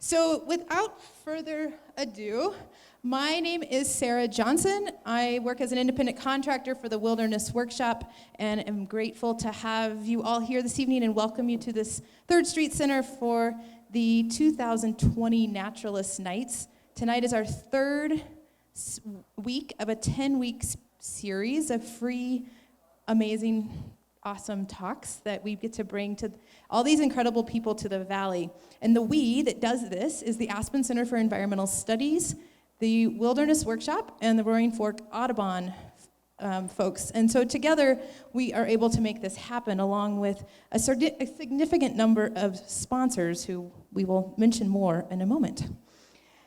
So without further ado, my name is Sarah Johnson. I work as an independent contractor for the Wilderness Workshop and am grateful to have you all here this evening and welcome you to this 3rd Street Center for the 2020 Naturalist Nights. Tonight is our 3rd week of a 10-week series of free, amazing, awesome talks that we get to bring to all these incredible people to the Valley. And the we that does this is the Aspen Center for Environmental Studies, the Wilderness Workshop, and the Roaring Fork Audubon folks. And so together, we are able to make this happen along with a significant number of sponsors who we will mention more in a moment.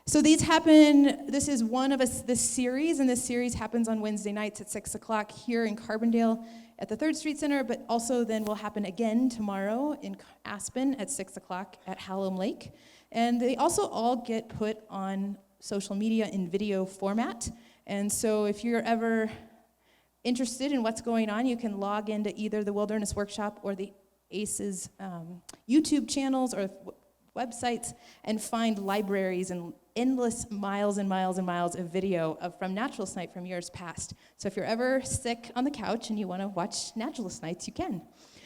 So these happen, this is one of this series, and this series happens on Wednesday nights at 6 o'clock here in Carbondale at the 3rd Street Center, but also then will happen again tomorrow in Aspen at 6 o'clock at Hallam Lake. And they also all get put on social media in video format. And so if you're ever interested in what's going on, you can log into either the Wilderness Workshop or the ACE's YouTube channels or websites and find libraries and endless miles and miles and miles of video from Naturalist Night from years past. So if you're ever sick on the couch and you want to watch Naturalist Nights, you can.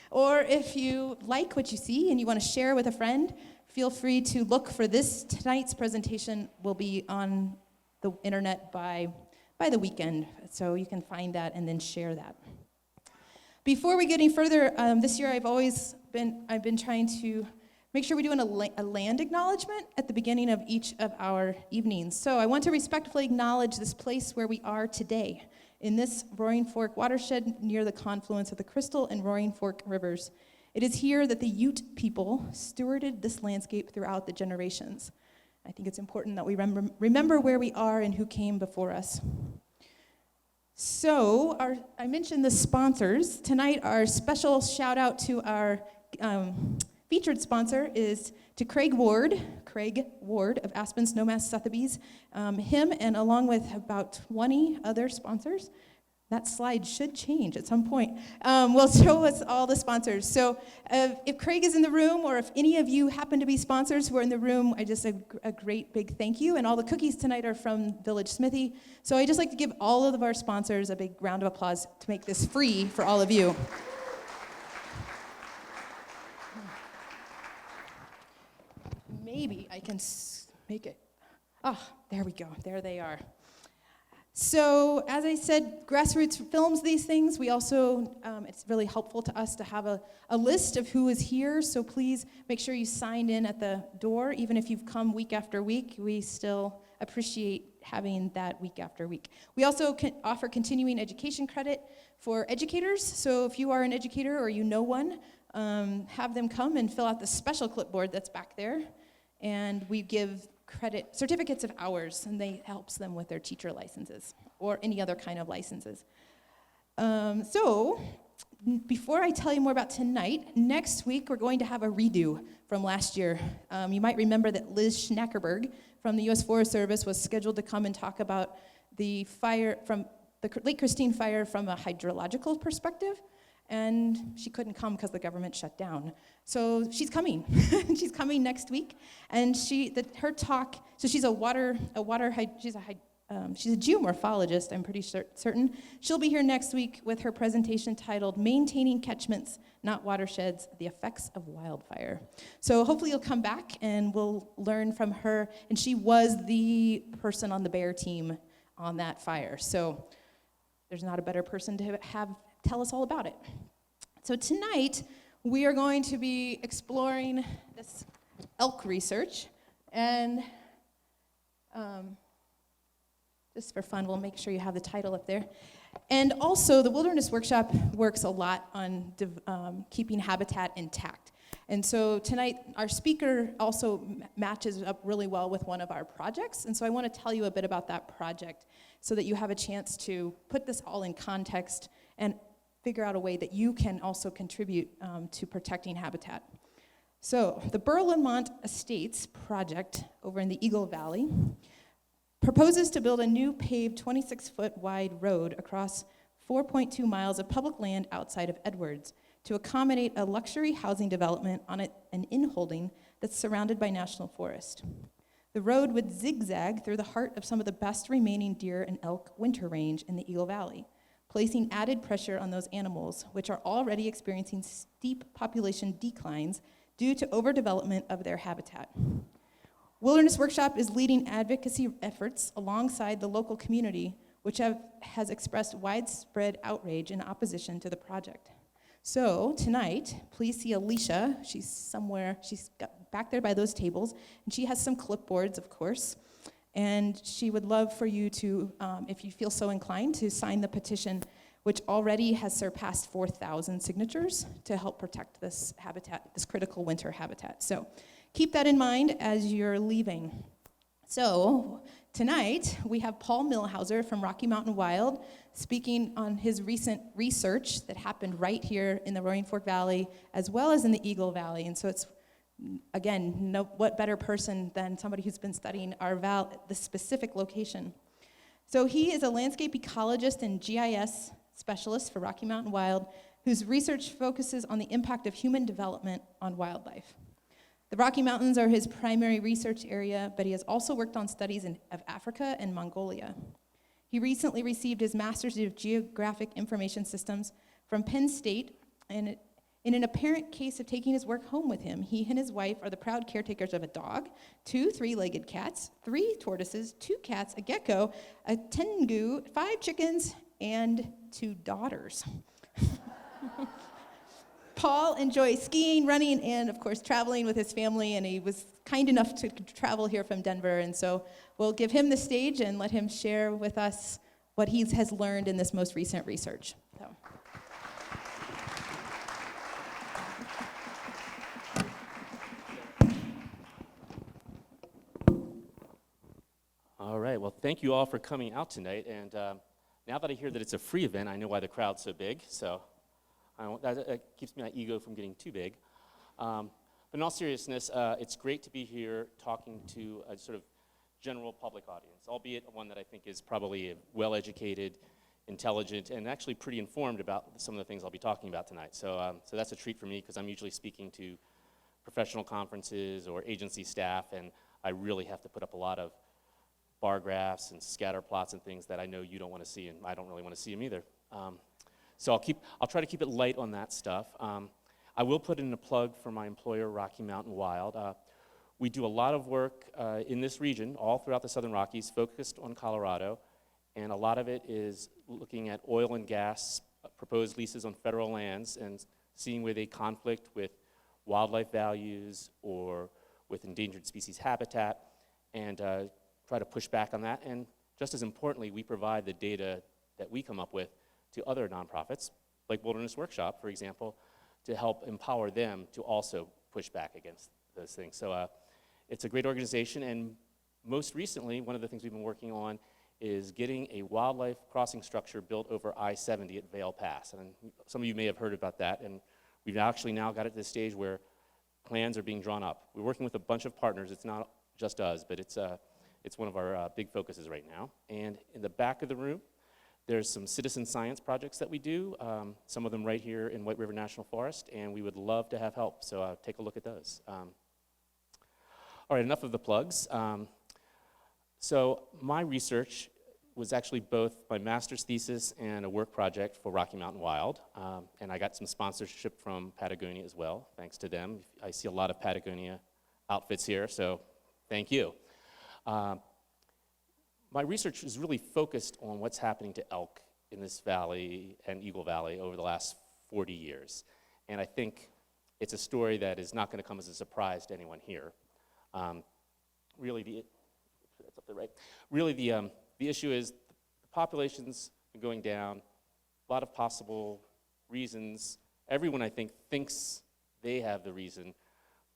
Or if you like what you see and you want to share with a friend, feel free to look for this. Tonight's presentation will be on the internet by the weekend, so you can find that and then share that. Before we get any further, this year I've been trying to make sure we're doing a land acknowledgement at the beginning of each of our evenings. So I want to respectfully acknowledge this place where we are today, in this Roaring Fork watershed near the confluence of the Crystal and Roaring Fork rivers. It is here that the Ute people stewarded this landscape throughout the generations. I think it's important that we remember where we are and who came before us. So I mentioned the sponsors. Tonight, our special shout out to our featured sponsor is to Craig Ward of Aspen Snowmass Sotheby's. Him and along with about 20 other sponsors. That slide should change at some point. Will show us all the sponsors. So if Craig is in the room, or if any of you happen to be sponsors who are in the room, I just a great big thank you. And all the cookies tonight are from Village Smithy. So I just like to give all of our sponsors a big round of applause to make this free for all of you. Maybe I can make it. Oh, there we go. There they are. So, as I said, Grassroots films these things. We also, it's really helpful to us to have a list of who is here, so please make sure you sign in at the door. Even if you've come week after week, we still appreciate having that week after week. We also offer continuing education credit for educators, so if you are an educator or you know one, have them come and fill out the special clipboard that's back there, and we give certificates of hours, and they helps them with their teacher licenses or any other kind of licenses. So before I tell you more about tonight, next week we're going to have a redo from last year. You might remember that Liz Schnackerberg from the U.S. Forest Service was scheduled to come and talk about the fire from the Lake Christine fire from a hydrological perspective. And she couldn't come because the government shut down. So she's coming. She's coming next week, and her talk. So she's she's a geomorphologist. I'm pretty certain. She'll be here next week with her presentation titled "Maintaining Catchments, Not Watersheds: The Effects of Wildfire." So hopefully you'll come back and we'll learn from her. And she was the person on the bear team on that fire. So there's not a better person to have tell us all about it. So tonight, we are going to be exploring this elk research, and just for fun, we'll make sure you have the title up there. And also, the Wilderness Workshop works a lot on keeping habitat intact. And so tonight, our speaker also matches up really well with one of our projects, and so I want to tell you a bit about that project so that you have a chance to put this all in context and figure out a way that you can also contribute to protecting habitat. So the Berlinmont Estates project over in the Eagle Valley proposes to build a new paved 26-foot wide road across 4.2 miles of public land outside of Edwards to accommodate a luxury housing development on an inholding that's surrounded by national forest. The road would zigzag through the heart of some of the best remaining deer and elk winter range in the Eagle Valley, placing added pressure on those animals, which are already experiencing steep population declines due to overdevelopment of their habitat. Wilderness Workshop is leading advocacy efforts alongside the local community, which has expressed widespread outrage in opposition to the project. So tonight, please see Alicia. She's somewhere, she's back there by those tables, and she has some clipboards, of course, and she would love for you to, if you feel so inclined, to sign the petition, which already has surpassed 4,000 signatures to help protect this habitat, this critical winter habitat. So keep that in mind as you're leaving. So tonight, we have Paul Millhauser from Rocky Mountain Wild speaking on his recent research that happened right here in the Roaring Fork Valley, as well as in the Eagle Valley. And so it's, again, what better person than somebody who's been studying the specific location. So he is a landscape ecologist and GIS specialist for Rocky Mountain Wild, whose research focuses on the impact of human development on wildlife. The Rocky Mountains are his primary research area, but he has also worked on studies of Africa and Mongolia. He recently received his Master's of Geographic Information Systems from Penn State, and in an apparent case of taking his work home with him, he and his wife are the proud caretakers of a dog, 2 three-legged cats, 3 tortoises, 2 cats, a gecko, a tengu, 5 chickens, and 2 daughters. Paul enjoys skiing, running, and of course traveling with his family, and he was kind enough to travel here from Denver, and so we'll give him the stage and let him share with us what he has learned in this most recent research. So. All right, well, thank you all for coming out tonight, and now that I hear that it's a free event, I know why the crowd's so big, so that keeps my ego from getting too big. But in all seriousness, it's great to be here talking to a sort of general public audience, albeit one that I think is probably well-educated, intelligent, and actually pretty informed about some of the things I'll be talking about tonight. So that's a treat for me, because I'm usually speaking to professional conferences or agency staff, and I really have to put up a lot of bar graphs and scatter plots and things that I know you don't want to see, and I don't really want to see them either. So I'll try to keep it light on that stuff. I will put in a plug for my employer, Rocky Mountain Wild. We do a lot of work in this region, all throughout the Southern Rockies, focused on Colorado, and a lot of it is looking at oil and gas proposed leases on federal lands and seeing where they conflict with wildlife values or with endangered species habitat, and try to push back on that. And just as importantly, we provide the data that we come up with to other nonprofits, like Wilderness Workshop, for example, to help empower them to also push back against those things. So it's a great organization, and most recently, one of the things we've been working on is getting a wildlife crossing structure built over I-70 at Vail Pass. And some of you may have heard about that, and we've actually now got it to the stage where plans are being drawn up. We're working with a bunch of partners. It's not just us, but it's one of our big focuses right now. And in the back of the room, there's some citizen science projects that we do, some of them right here in White River National Forest, and we would love to have help, so take a look at those. All right, enough of the plugs. So my research was actually both my master's thesis and a work project for Rocky Mountain Wild, and I got some sponsorship from Patagonia as well, thanks to them. I see a lot of Patagonia outfits here, so thank you. My research is really focused on what's happening to elk in this valley and Eagle Valley over the last 40 years. And I think it's a story that is not going to come as a surprise to anyone here. Really, the issue is the population's been going down, a lot of possible reasons. Everyone, I think, thinks they have the reason,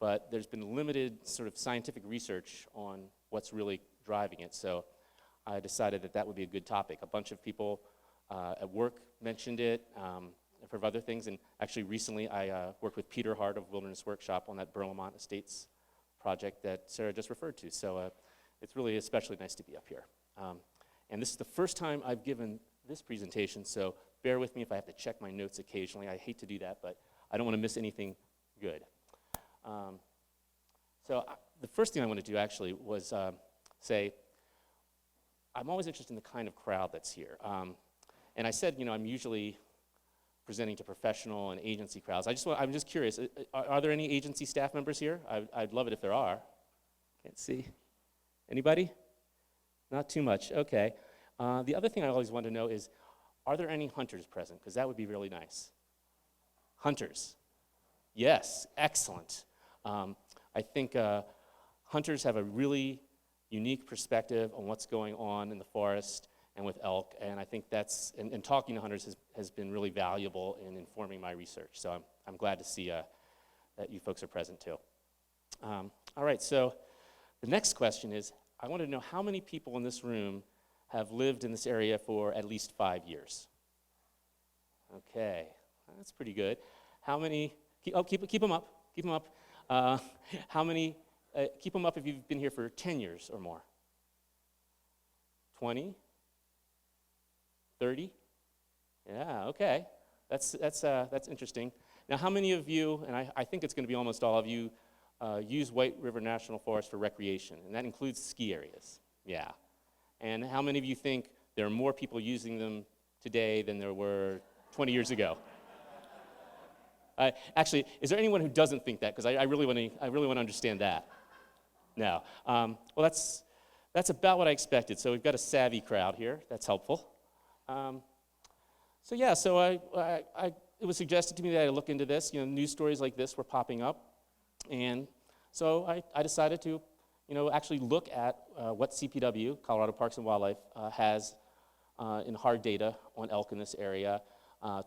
but there's been limited sort of scientific research on what's really driving it. So I decided that would be a good topic. A bunch of people at work mentioned it for other things, and actually recently I worked with Peter Hart of Wilderness Workshop on that Burlemont Estates project that Sarah just referred to. So it's really especially nice to be up here. And this is the first time I've given this presentation, so bear with me if I have to check my notes occasionally. I hate to do that, but I don't want to miss anything good. So the first thing I want to do actually was say, I'm always interested in the kind of crowd that's here. And I said, I'm usually presenting to professional and agency crowds. I'm just curious, are there any agency staff members here? I'd love it if there are. Can't see. Anybody? Not too much, okay. The other thing I always want to know is, are there any hunters present? Because that would be really nice. Hunters. Yes, excellent. I think hunters have a really unique perspective on what's going on in the forest and with elk, and I think and talking to hunters has been really valuable in informing my research, so I'm glad to see that you folks are present too. All right, so the next question is, I want to know how many people in this room have lived in this area for at least 5 years? Okay, that's pretty good. How many, keep them up, keep them up. How many, keep them up if you've been here for 10 years or more. 20? 30? Yeah, okay. That's interesting. Now, how many of you, and I think it's going to be almost all of you, use White River National Forest for recreation, and that includes ski areas? Yeah. And how many of you think there are more people using them today than there were 20 years ago? Actually, is there anyone who doesn't think that? Because I really want to understand that. No. Well, that's about what I expected. So we've got a savvy crowd here. That's helpful. So it was suggested to me that I look into this. News stories like this were popping up, and so I decided to, actually look at what CPW, Colorado Parks and Wildlife, has in hard data on elk in this area.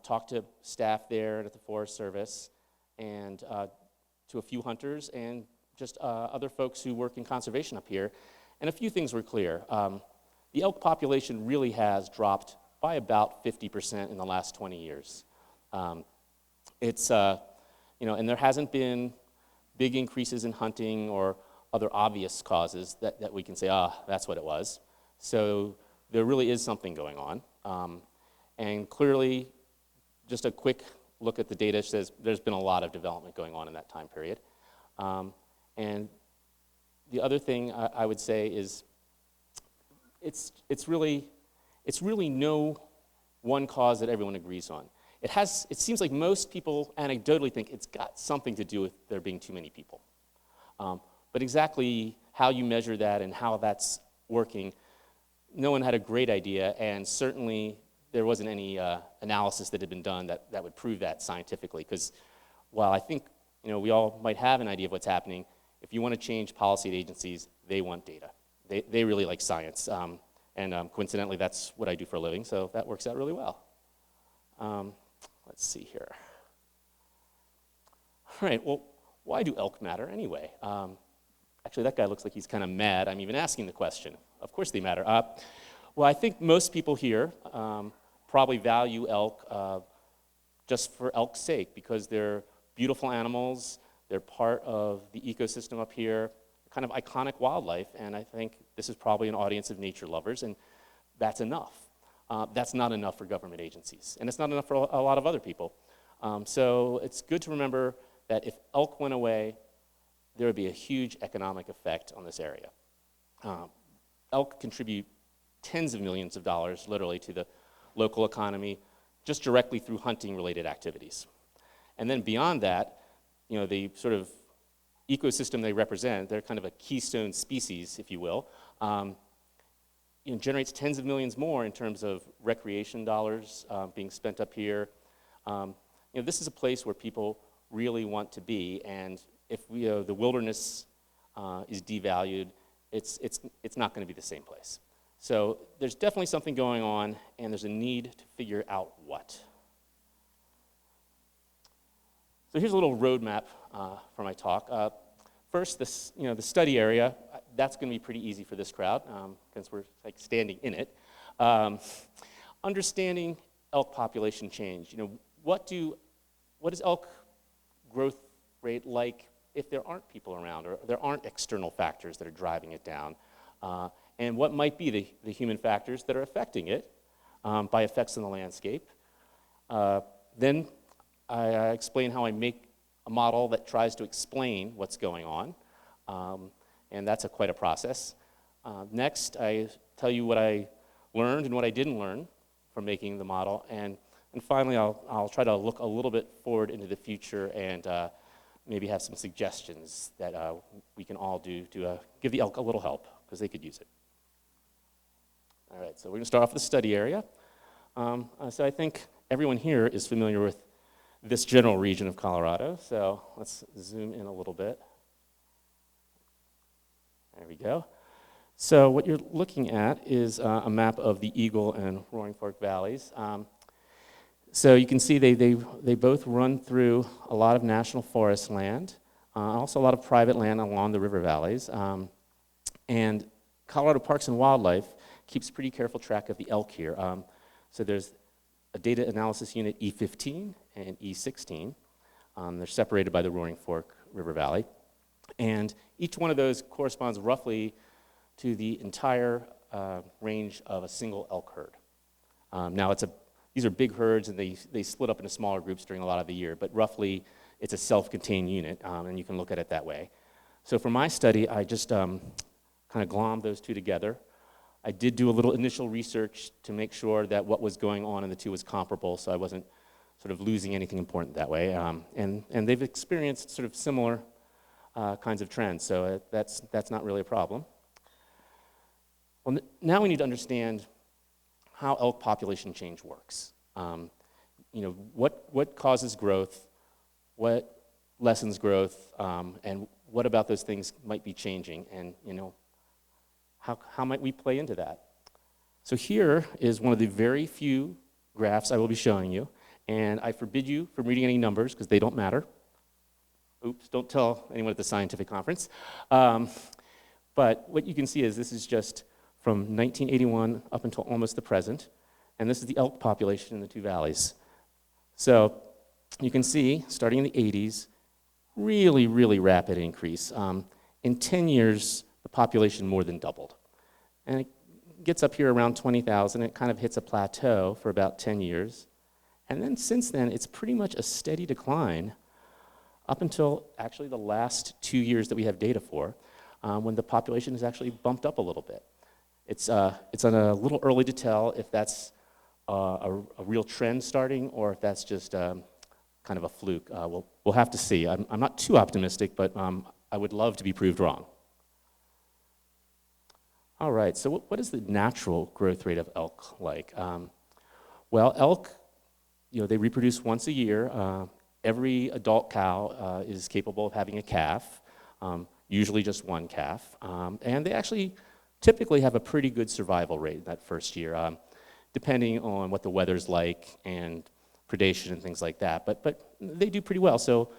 Talk to staff there at the Forest Service, and to a few hunters, and just other folks who work in conservation up here. And a few things were clear. The elk population really has dropped by about 50% in the last 20 years. And there hasn't been big increases in hunting or other obvious causes that we can say, that's what it was. So there really is something going on. And clearly, just a quick look at the data says there's been a lot of development going on in that time period. And the other thing I would say is it's really no one cause that everyone agrees on. It seems like most people anecdotally think it's got something to do with there being too many people. But exactly how you measure that and how that's working, no one had a great idea, and certainly there wasn't any analysis that had been done that would prove that scientifically. Because while I think we all might have an idea of what's happening, if you want to change policy at agencies, they want data. They really like science. And coincidentally, that's what I do for a living, so that works out really well. Let's see here. All right, well, why do elk matter anyway? Actually, that guy looks like he's kind of mad I'm even asking the question. Of course they matter. Well, I think most people here probably value elk just for elk's sake, because they're beautiful animals, they're part of the ecosystem up here, kind of iconic wildlife, and I think this is probably an audience of nature lovers, and that's enough. That's not enough for government agencies, and it's not enough for a lot of other people. So it's good to remember that if elk went away, there would be a huge economic effect on this area. Elk contribute tens of millions of dollars, literally, to the local economy, just directly through hunting-related activities. And then beyond that, the sort of ecosystem they represent, they're kind of a keystone species, if you will, generates tens of millions more in terms of recreation dollars being spent up here. This is a place where people really want to be, and if the wilderness is devalued, it's not going to be the same place. So there's definitely something going on, and there's a need to figure out what. So here's a little roadmap for my talk. First, the study area, that's going to be pretty easy for this crowd, because we're like standing in it. Understanding elk population change. What is elk growth rate like if there aren't people around, or there aren't external factors that are driving it down? And what might be the human factors that are affecting it by effects on the landscape? Then I explain how I make a model that tries to explain what's going on. and that's quite a process. Next, I tell you what I learned and what I didn't learn from making the model, and finally, I'll try to look a little bit forward into the future and maybe have some suggestions that we can all do to give the elk a little help, because they could use it. All right, so we're going to start off with the study area. So I think everyone here is familiar with this general region of Colorado, so let's zoom in a little bit. There we go. So what you're looking at is a map of the Eagle and Roaring Fork Valleys. So you can see they both run through a lot of national forest land, also a lot of private land along the river valleys. And Colorado Parks and Wildlife keeps pretty careful track of the elk here. So there's a data analysis unit E15 and E16. They're separated by the Roaring Fork River Valley. And each one of those corresponds roughly to the entire range of a single elk herd. Now, these are big herds, and they split up into smaller groups during a lot of the year, but roughly it's a self-contained unit, and you can look at it that way. So for my study, I just kind of glommed those two together. I did do a little initial research to make sure that what was going on in the two was comparable, so I wasn't sort of losing anything important that way. And they've experienced sort of similar kinds of trends, so that's not really a problem. Well, now we need to understand how elk population change works. What causes growth, what lessens growth, and what about those things might be changing, and how might we play into that? So here is one of the very few graphs I will be showing you, and I forbid you from reading any numbers because they don't matter. Oops, don't tell anyone at the scientific conference. But what you can see is this is just from 1981 up until almost the present, and this is the elk population in the two valleys. So you can see, starting in the 80s, really, really rapid increase. In 10 years, the population more than doubled. And it gets up here around 20,000. It kind of hits a plateau for about 10 years. And then since then, it's pretty much a steady decline up until actually the last 2 years that we have data for, when the population has actually bumped up a little bit. It's a little early to tell if that's a real trend starting or if that's just kind of a fluke. We'll have to see. I'm not too optimistic, but I would love to be proved wrong. All right, so what is the natural growth rate of elk like? Well, elk, they reproduce once a year. Every adult cow is capable of having a calf, usually just one calf, and they actually typically have a pretty good survival rate that first year, depending on what the weather's like and predation and things like that. But they do pretty well. So,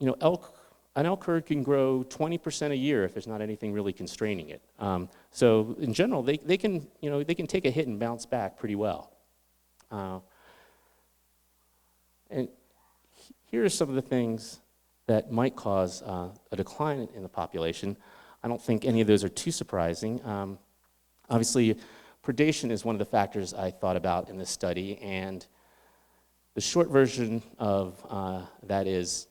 an elk herd can grow 20% a year if there's not anything really constraining it. So in general, they can take a hit and bounce back pretty well. And here are some of the things that might cause a decline in the population. I don't think any of those are too surprising. Obviously, predation is one of the factors I thought about in this study, and the short version of that is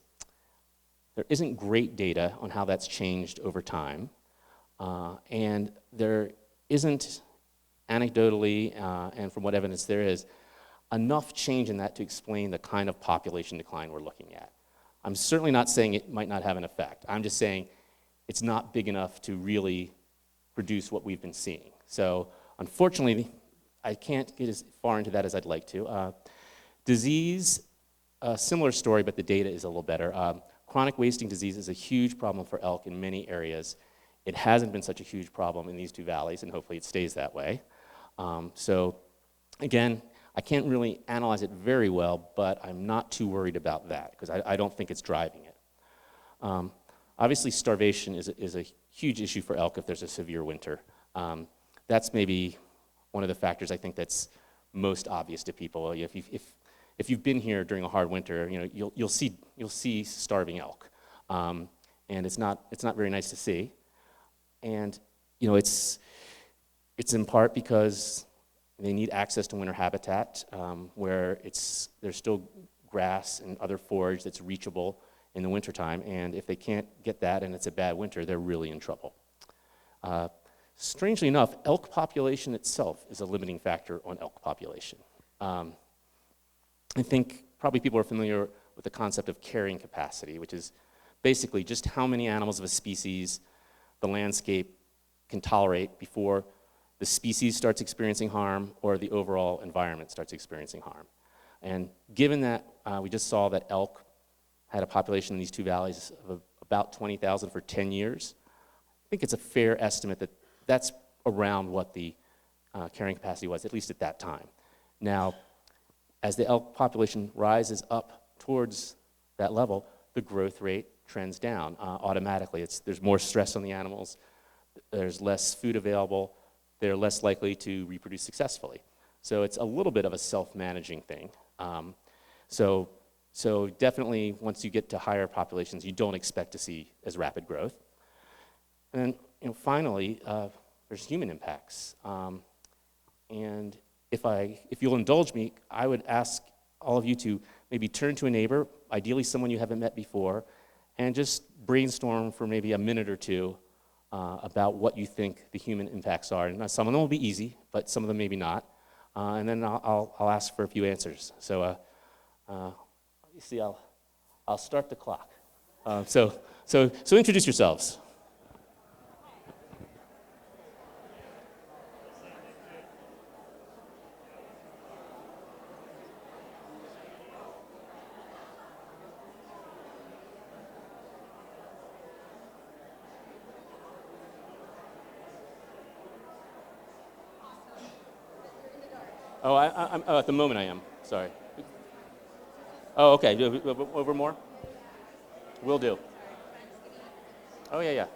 there isn't great data on how that's changed over time, and there isn't anecdotally, and from what evidence there is, enough change in that to explain the kind of population decline we're looking at. I'm certainly not saying it might not have an effect. I'm just saying it's not big enough to really produce what we've been seeing. So unfortunately, I can't get as far into that as I'd like to. Disease, a similar story, but the data is a little better. Chronic wasting disease is a huge problem for elk in many areas. It hasn't been such a huge problem in these two valleys, and hopefully it stays that way. So again, I can't really analyze it very well, but I'm not too worried about that because I don't think it's driving it. Obviously, starvation is a huge issue for elk if there's a severe winter. That's maybe one of the factors I think that's most obvious to people. If you've been here during a hard winter, you'll see starving elk, and it's not very nice to see. And it's in part because they need access to winter habitat where there's still grass and other forage that's reachable in the wintertime, and if they can't get that and it's a bad winter, they're really in trouble. Strangely enough, elk population itself is a limiting factor on elk population. I think probably people are familiar with the concept of carrying capacity, which is basically just how many animals of a species the landscape can tolerate before the species starts experiencing harm or the overall environment starts experiencing harm. And given that we just saw that elk had a population in these two valleys of about 20,000 for 10 years, I think it's a fair estimate that that's around what the carrying capacity was, at least at that time. Now, as the elk population rises up towards that level, the growth rate trends down automatically. There's more stress on the animals, there's less food available, they're less likely to reproduce successfully. So it's a little bit of a self-managing thing. So definitely, once you get to higher populations, you don't expect to see as rapid growth. And then, finally, there's human impacts. And if you'll indulge me, I would ask all of you to maybe turn to a neighbor, ideally someone you haven't met before, and just brainstorm for maybe a minute or two about what you think the human impacts are. And some of them will be easy, but some of them maybe not. And then I'll ask for a few answers. So you see, I'll start the clock. So introduce yourselves. Oh, at the moment I am. Sorry. Oh, okay. Over more? Will do. Oh, yeah.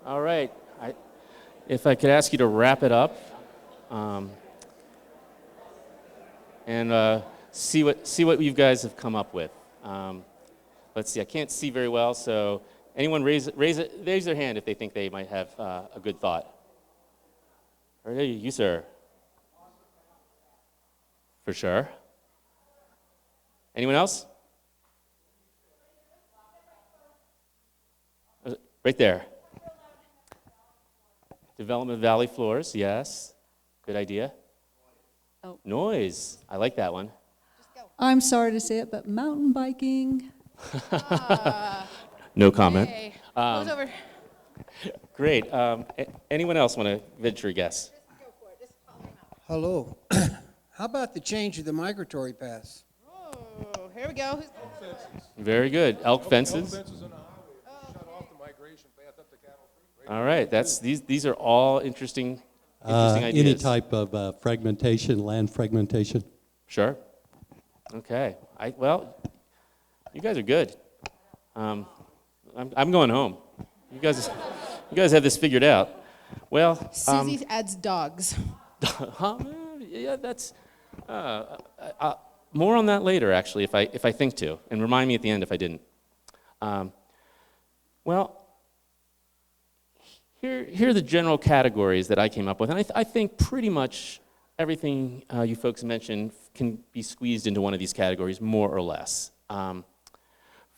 All right. If I could ask you to wrap it up and see what you guys have come up with. Let's see. I can't see very well, so anyone raise their hand if they think they might have a good thought. All right, you, sir. For sure. Anyone else? Right there. Development of valley floors, yes. Good idea. Oh. Noise. I like that one. I'm sorry to say it, but mountain biking. No comment. Hey, close over. Great. Anyone else want to venture a guess? Just go for it. Just call them out. Hello. How about the change of the migratory paths? Oh, here we go. Very good. Elk fences. Elk fences on the highway shut off the migration path up to Cattle Creek. Right? All right. These are all interesting ideas. Any type of fragmentation, land fragmentation. Sure. Okay. Well, you guys are good. I'm going home. You guys have this figured out. Well, Susie adds dogs. huh? Yeah, that's. more on that later, actually, if I think to, and remind me at the end if I didn't. Well, here are the general categories that I came up with, and I think pretty much everything you folks mentioned can be squeezed into one of these categories, more or less.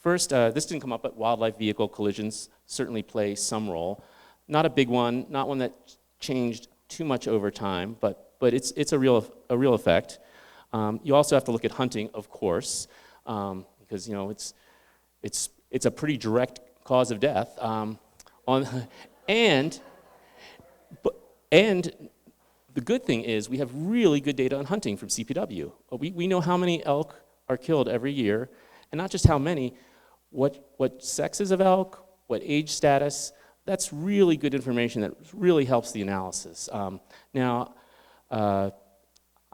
First, this didn't come up, but wildlife vehicle collisions certainly play some role. Not a big one, not one that changed too much over time, but it's a real effect. You also have to look at hunting, of course, because it's a pretty direct cause of death. And the good thing is we have really good data on hunting from CPW. We know how many elk are killed every year, and not just how many, what sexes of elk, what age status. That's really good information that really helps the analysis. Now, I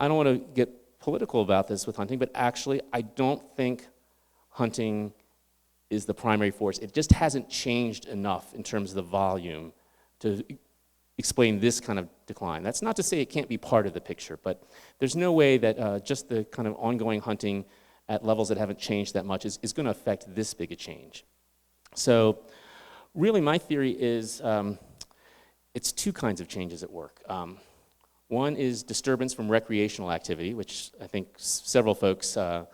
don't want to get political about this with hunting, but actually I don't think hunting is the primary force. It just hasn't changed enough in terms of the volume to explain this kind of decline. That's not to say it can't be part of the picture, but there's no way that just the kind of ongoing hunting at levels that haven't changed that much is going to affect this big a change. So really my theory is it's two kinds of changes at work. One is disturbance from recreational activity, which I think several folks said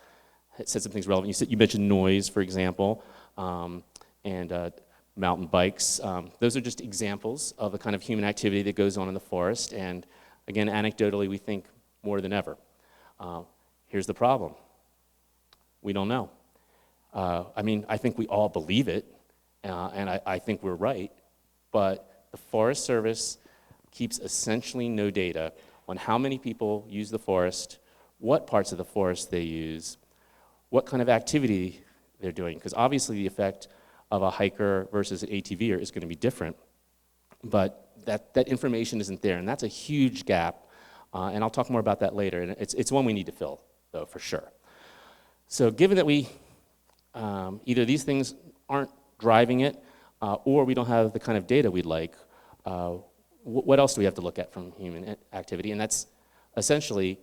some things relevant. You mentioned noise, for example, and mountain bikes. Those are just examples of the kind of human activity that goes on in the forest. And again, anecdotally, we think more than ever. Here's the problem. We don't know. I think we all believe it, and I think we're right, but the Forest Service keeps essentially no data on how many people use the forest, what parts of the forest they use, what kind of activity they're doing, because obviously the effect of a hiker versus an ATVer is going to be different, but that information isn't there, and that's a huge gap, and I'll talk more about that later, and it's one we need to fill, though, for sure. So given that we, either these things aren't driving it, or we don't have the kind of data we'd like, what else do we have to look at from human activity? And that's essentially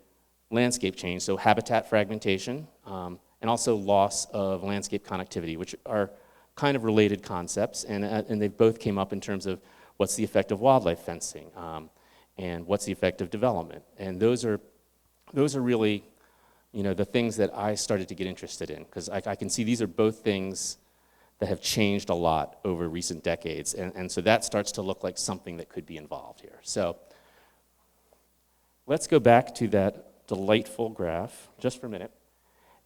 landscape change, so habitat fragmentation, and also loss of landscape connectivity, which are kind of related concepts, and they both came up in terms of what's the effect of wildlife fencing, and what's the effect of development. And those are really, the things that I started to get interested in, because I can see these are both things that have changed a lot over recent decades, and so that starts to look like something that could be involved here. So let's go back to that delightful graph just for a minute,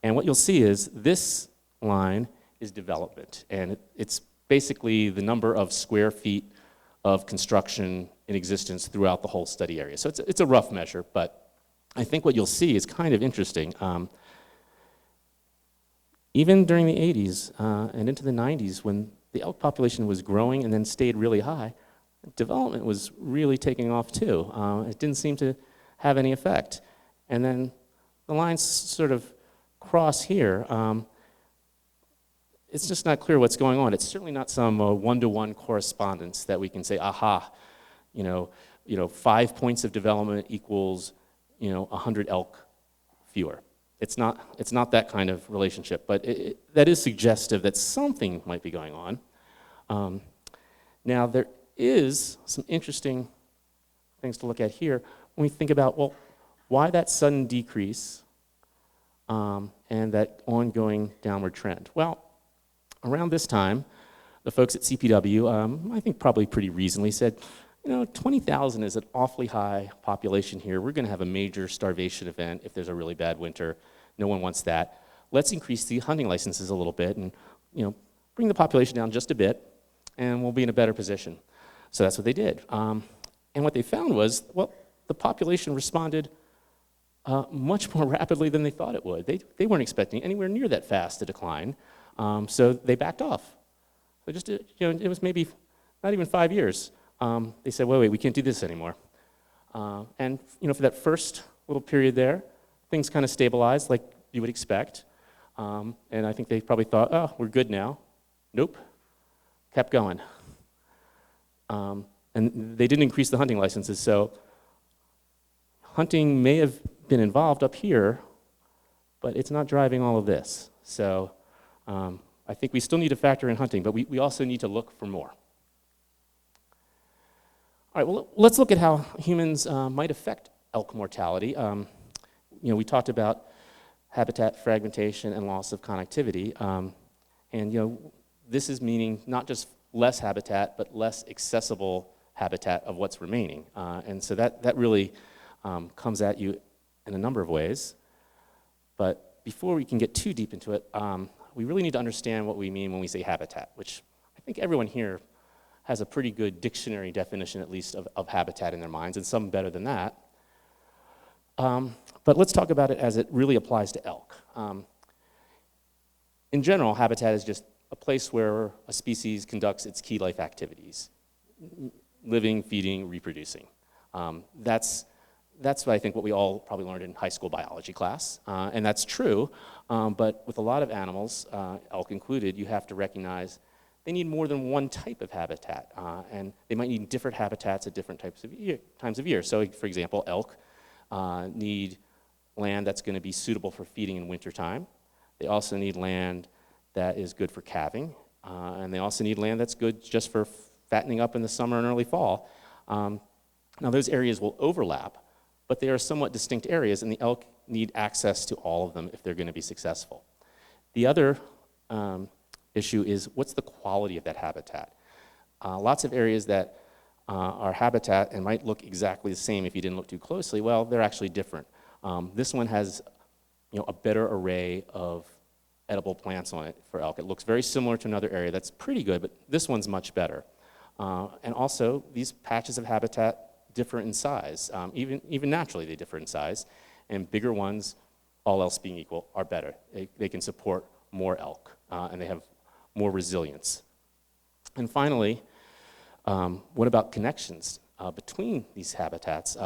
and what you'll see is this line is development, and it's basically the number of square feet of construction in existence throughout the whole study area. So it's a rough measure, but I think what you'll see is kind of interesting. Even during the 80s and into the 90s, when the elk population was growing and then stayed really high, development was really taking off too. It didn't seem to have any effect. And then the lines sort of cross here. It's just not clear what's going on. It's certainly not some one-to-one correspondence that we can say, aha, 5 points of development equals 100 elk fewer. It's not that kind of relationship, but that is suggestive that something might be going on. Now, there is some interesting things to look at here when we think about, well, why that sudden decrease and that ongoing downward trend? Well, around this time, the folks at CPW, I think probably pretty reasonably said, 20,000 is an awfully high population here. We're going to have a major starvation event if there's a really bad winter. No one wants that. Let's increase the hunting licenses a little bit and bring the population down just a bit, and we'll be in a better position. So that's what they did. And what they found was, well, the population responded much more rapidly than they thought it would. They weren't expecting anywhere near that fast a decline, so they backed off. So just it was maybe not even 5 years. They said, wait, we can't do this anymore. And for that first little period there, things kind of stabilized like you would expect. And I think they probably thought, oh, we're good now. Nope, kept going. And they didn't increase the hunting licenses, so hunting may have been involved up here, but it's not driving all of this. So I think we still need to factor in hunting, but we also need to look for more. All right, well, let's look at how humans might affect elk mortality. We talked about habitat fragmentation and loss of connectivity. This is meaning not just less habitat, but less accessible habitat of what's remaining. And so that really comes at you in a number of ways. But before we can get too deep into it, we really need to understand what we mean when we say habitat, which I think everyone here has a pretty good dictionary definition, at least, of habitat in their minds, and some better than that. But let's talk about it as it really applies to elk. In general, habitat is just a place where a species conducts its key life activities: living, feeding, reproducing. That's what I think what we all probably learned in high school biology class, and that's true. But with a lot of animals, elk included, you have to recognize they need more than one type of habitat, and they might need different habitats at different times of year. So, for example, elk need land that's going to be suitable for feeding in wintertime. They also need land that is good for calving, and they also need land that's good just for fattening up in the summer and early fall. Now, those areas will overlap, but they are somewhat distinct areas, and the elk need access to all of them if they're going to be successful. The other issue is, what's the quality of that habitat? Lots of areas that are habitat and might look exactly the same if you didn't look too closely, well, they're actually different. This one has a better array of edible plants on it for elk. It looks very similar to another area that's pretty good, but this one's much better. And also, these patches of habitat differ in size. Even naturally, they differ in size. And bigger ones, all else being equal, are better. They can support more elk, and they have more resilience. And finally, what about connections between these habitats?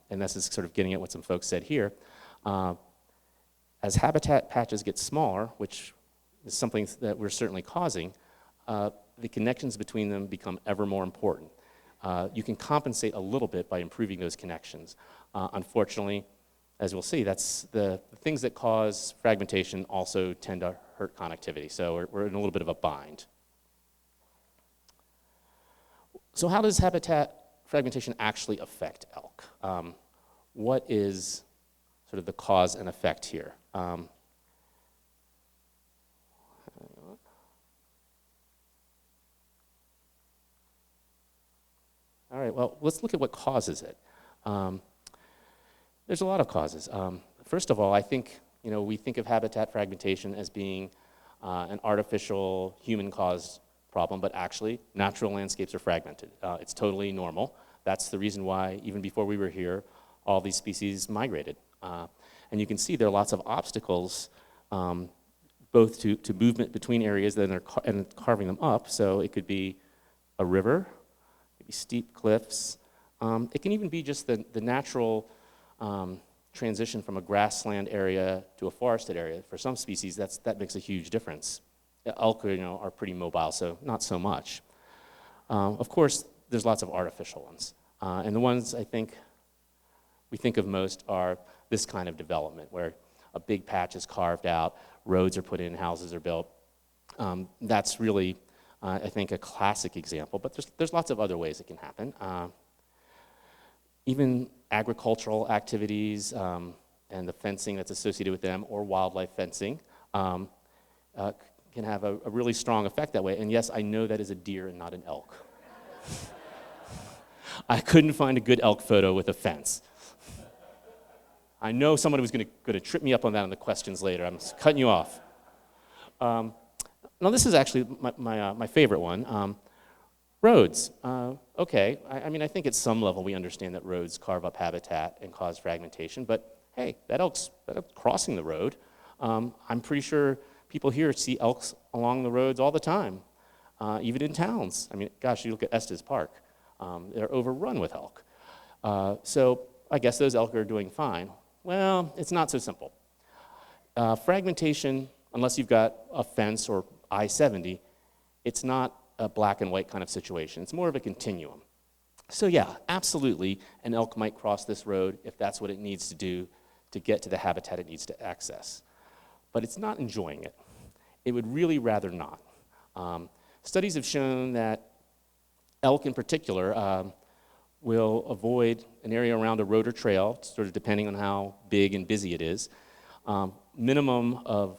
And this is sort of getting at what some folks said here. As habitat patches get smaller, which is something that we're certainly causing, the connections between them become ever more important. You can compensate a little bit by improving those connections. Unfortunately, as we'll see, that's the things that cause fragmentation also tend to hurt connectivity. So we're in a little bit of a bind. So how does habitat fragmentation actually affect elk? What is sort of the cause and effect here? All right, well, let's look at what causes it. There's a lot of causes. First of all, I think we think of habitat fragmentation as being an artificial, human-caused problem, but actually, natural landscapes are fragmented. It's totally normal. That's the reason why, even before we were here, all these species migrated. And you can see there are lots of obstacles, both to movement between areas and carving them up. So it could be a river, it could be steep cliffs. It can even be just the natural transition from a grassland area to a forested area. For some species, that makes a huge difference. Elk are pretty mobile, so not so much. Of course, there's lots of artificial ones. And the ones I think we think of most are this kind of development, where a big patch is carved out, roads are put in, houses are built. That's really, I think, a classic example, but there's lots of other ways it can happen. Even agricultural activities and the fencing that's associated with them, or wildlife fencing, can have a really strong effect that way. And yes, I know that is a deer and not an elk. I couldn't find a good elk photo with a fence. I know somebody was going to trip me up on that in the questions later. I'm cutting you off. Now this is actually my favorite one. Roads. Okay, I mean, I think at some level we understand that roads carve up habitat and cause fragmentation, but hey, that elk's crossing the road. I'm pretty sure people here see elks along the roads all the time, even in towns. I mean, gosh, you look at Estes Park. They're overrun with elk. So I guess those elk are doing fine. Well, it's not so simple. Fragmentation, unless you've got a fence or I-70, it's not a black and white kind of situation. It's more of a continuum. So yeah, absolutely, an elk might cross this road if that's what it needs to do to get to the habitat it needs to access. but it's not enjoying it. It would really rather not. Studies have shown that elk in particular will avoid an area around a road or trail, sort of depending on how big and busy it is, minimum of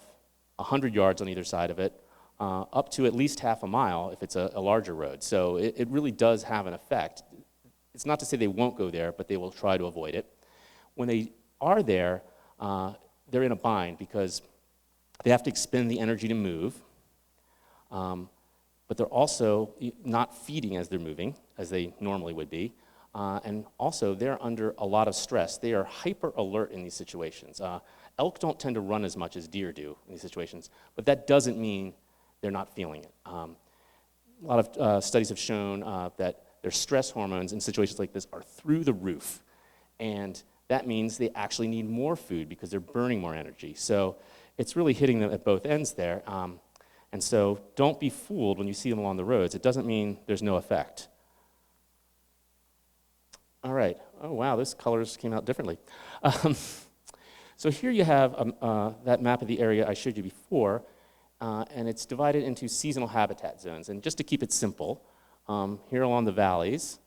100 yards on either side of it, up to at least half a mile if it's a larger road. So it really does have an effect. It's not to say they won't go there, but they will try to avoid it. When they are there, they're in a bind because they have to expend the energy to move, but they're also not feeding as they're moving, as they normally would be. And also, they're under a lot of stress. They are hyper alert in these situations. Elk don't tend to run as much as deer do in these situations, but that doesn't mean they're not feeling it. A lot of studies have shown that their stress hormones in situations like this are through the roof. And that means they actually need more food because they're burning more energy. So it's really hitting them at both ends there. And so don't be fooled when you see them along the roads. It doesn't mean there's no effect. All right. Oh, wow, those colors came out differently. So here you have that map of the area I showed you before, and it's divided into seasonal habitat zones. And just to keep it simple, here along the valleys,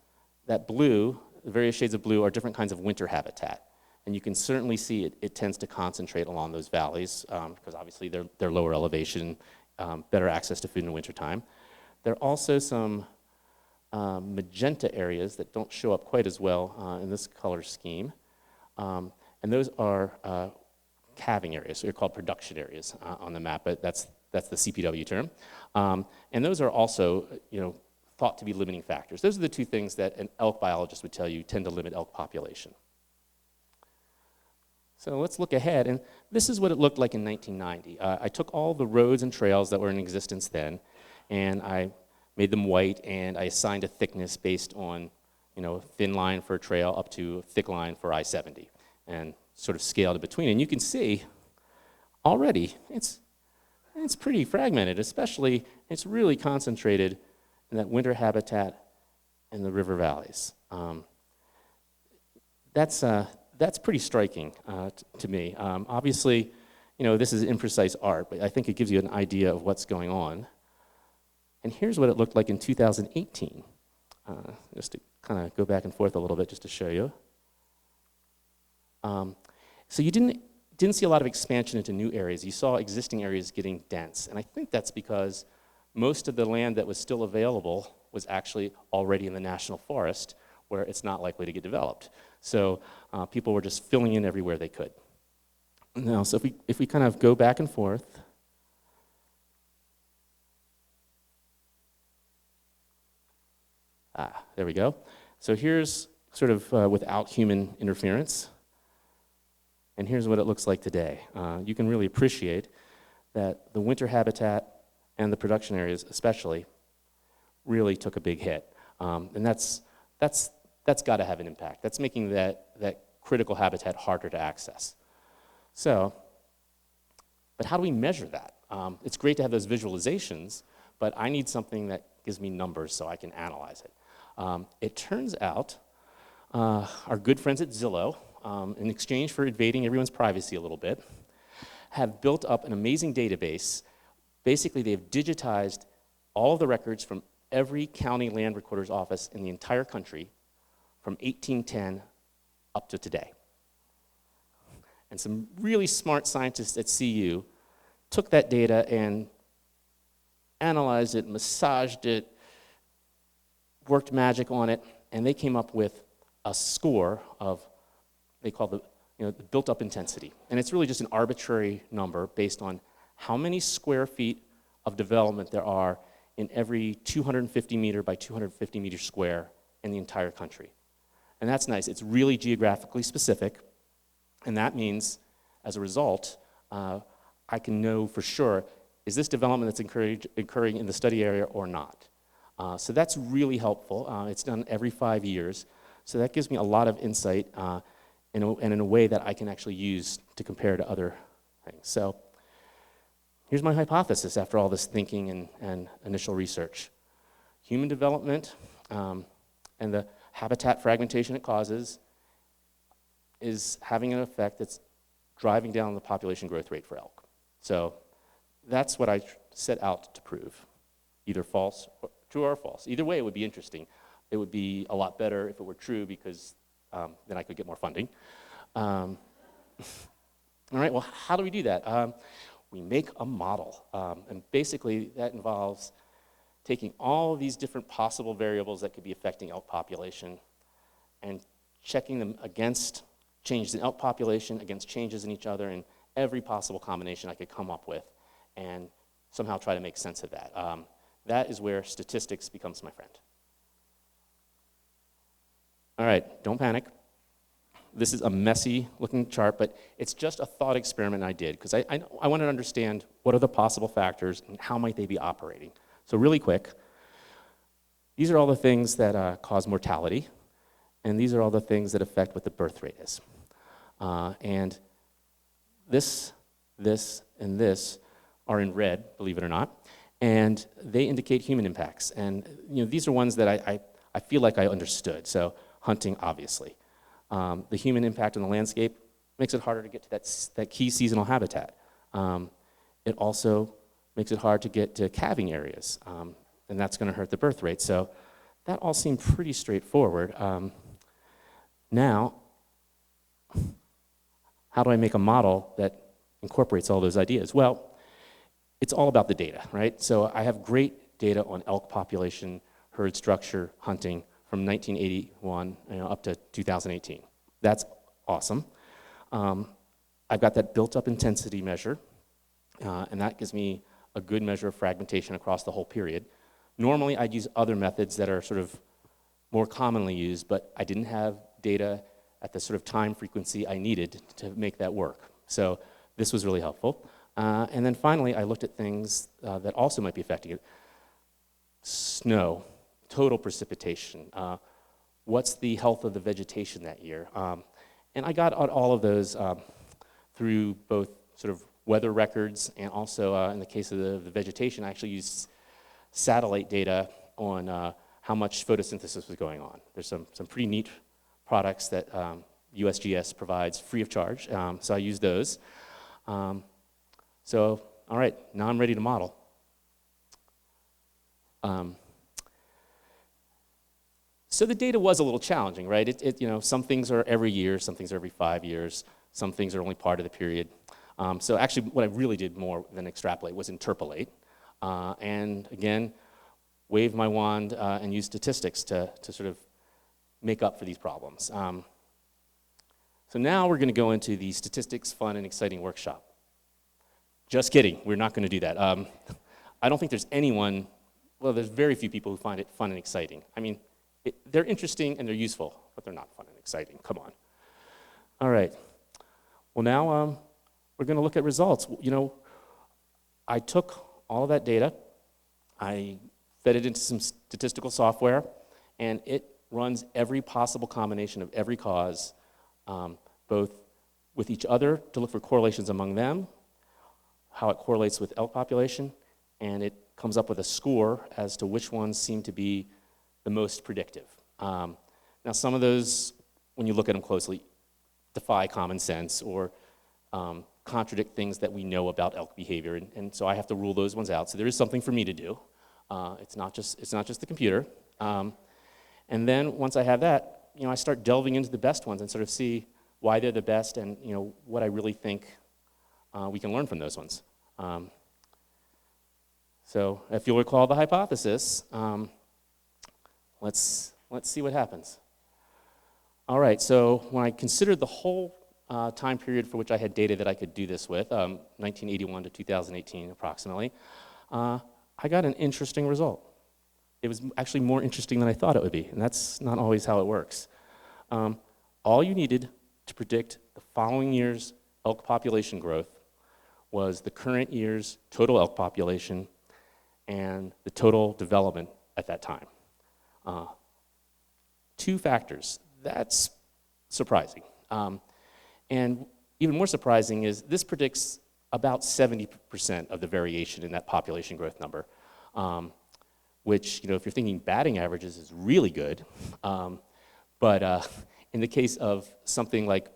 that blue, the various shades of blue, are different kinds of winter habitat. And you can certainly see it tends to concentrate along those valleys because obviously they're lower elevation, better access to food in the wintertime. There are also some magenta areas that don't show up quite as well in this color scheme. And those are calving areas, so they're called production areas on the map, but that's the CPW term. And those are also, thought to be limiting factors. Those are the two things that an elk biologist would tell you tend to limit elk population. So let's look ahead, and this is what it looked like in 1990. I took all the roads and trails that were in existence then, and I made them white, and I assigned a thickness based on, thin line for a trail up to thick line for I-70, and sort of scaled it between. And you can see already it's pretty fragmented, especially it's really concentrated in that winter habitat in the river valleys. That's pretty striking to me. Obviously, this is imprecise art, but I think it gives you an idea of what's going on. And here's what it looked like in 2018. Just to kind of go back and forth a little bit just to show you. So you didn't see a lot of expansion into new areas. You saw existing areas getting dense. And I think that's because most of the land that was still available was actually already in the national forest where it's not likely to get developed. So people were just filling in everywhere they could. Now, so if we kind of go back and forth, there we go. So here's sort of without human interference. And here's what it looks like today. You can really appreciate that the winter habitat and the production areas especially really took a big hit. And that's got to have an impact. That's making that critical habitat harder to access. So, but how do we measure that? It's great to have those visualizations, but I need something that gives me numbers so I can analyze it. It turns out our good friends at Zillow, in exchange for invading everyone's privacy a little bit, have built up an amazing database. Basically, they've digitized all of the records from every county land recorder's office in the entire country from 1810 up to today. And some really smart scientists at CU took that data and analyzed it, massaged it, worked magic on it, and they came up with a score of, they call the built-up intensity. And it's really just an arbitrary number based on how many square feet of development there are in every 250 meter by 250 meter square in the entire country. And that's nice. It's really geographically specific, and that means, as a result, I can know for sure, is this development that's occurring in the study area or not? So that's really helpful. It's done every 5 years. So that gives me a lot of insight and in a way that I can actually use to compare to other things. So here's my hypothesis after all this thinking and initial research. Human development and the habitat fragmentation it causes is having an effect that's driving down the population growth rate for elk. So that's what I set out to prove, either false, or true or false. Either way, it would be interesting. It would be a lot better if it were true because then I could get more funding. All right, well, how do we do that? We make a model, and basically that involves taking all of these different possible variables that could be affecting elk population and checking them against changes in elk population, against changes in each other, and every possible combination I could come up with, and somehow try to make sense of that. That is where statistics becomes my friend. All right, don't panic. This is a messy looking chart, but it's just a thought experiment I did because I wanted to understand what are the possible factors and how might they be operating. So really quick, these are all the things that cause mortality, and these are all the things that affect what the birth rate is. And this, and this are in red, believe it or not, and they indicate human impacts. And these are ones that I feel like I understood. So hunting, obviously. The human impact on the landscape makes it harder to get to that key seasonal habitat. It also makes it hard to get to calving areas, and that's going to hurt the birth rate. So that all seemed pretty straightforward. Now, how do I make a model that incorporates all those ideas? Well, it's all about the data, right? So I have great data on elk population, herd structure, hunting from 1981 up to 2018. That's awesome. I've got that built-up intensity measure, and that gives me a good measure of fragmentation across the whole period. Normally, I'd use other methods that are sort of more commonly used, but I didn't have data at the sort of time frequency I needed to make that work. So this was really helpful. And then finally, I looked at things that also might be affecting it. Snow, total precipitation, what's the health of the vegetation that year? And I got all of those through both sort of weather records and also, in the case of the vegetation, I actually used satellite data on how much photosynthesis was going on. There's some pretty neat products that USGS provides free of charge, so I use those. So, all right, now I'm ready to model. So the data was a little challenging, right? Some things are every year, some things are every 5 years, some things are only part of the period. So actually, what I really did more than extrapolate was interpolate. And again, wave my wand and use statistics to sort of make up for these problems. So now we're going to go into the statistics, fun, and exciting workshop. Just kidding, we're not going to do that. I don't think there's anyone, well, there's very few people who find it fun and exciting. I mean, they're interesting and they're useful, but they're not fun and exciting. Come on. All right. Well, now we're going to look at results. I took all of that data, I fed it into some statistical software, and it runs every possible combination of every cause, both with each other to look for correlations among them, how it correlates with elk population, and it comes up with a score as to which ones seem to be the most predictive. Now, some of those, when you look at them closely, defy common sense or contradict things that we know about elk behavior, and so I have to rule those ones out. So there is something for me to do. It's not just the computer. And then once I have that, I start delving into the best ones and sort of see why they're the best and what I really think we can learn from those ones. So if you'll recall the hypothesis, let's see what happens. All right, so when I considered the whole time period for which I had data that I could do this with, 1981 to 2018 approximately, I got an interesting result. It was actually more interesting than I thought it would be, and that's not always how it works. All you needed to predict the following year's elk population growth was the current year's total elk population and the total development at that time. 2 factors. That's surprising. And even more surprising is this predicts about 70% of the variation in that population growth number, which, if you're thinking batting averages is really good. But in the case of something like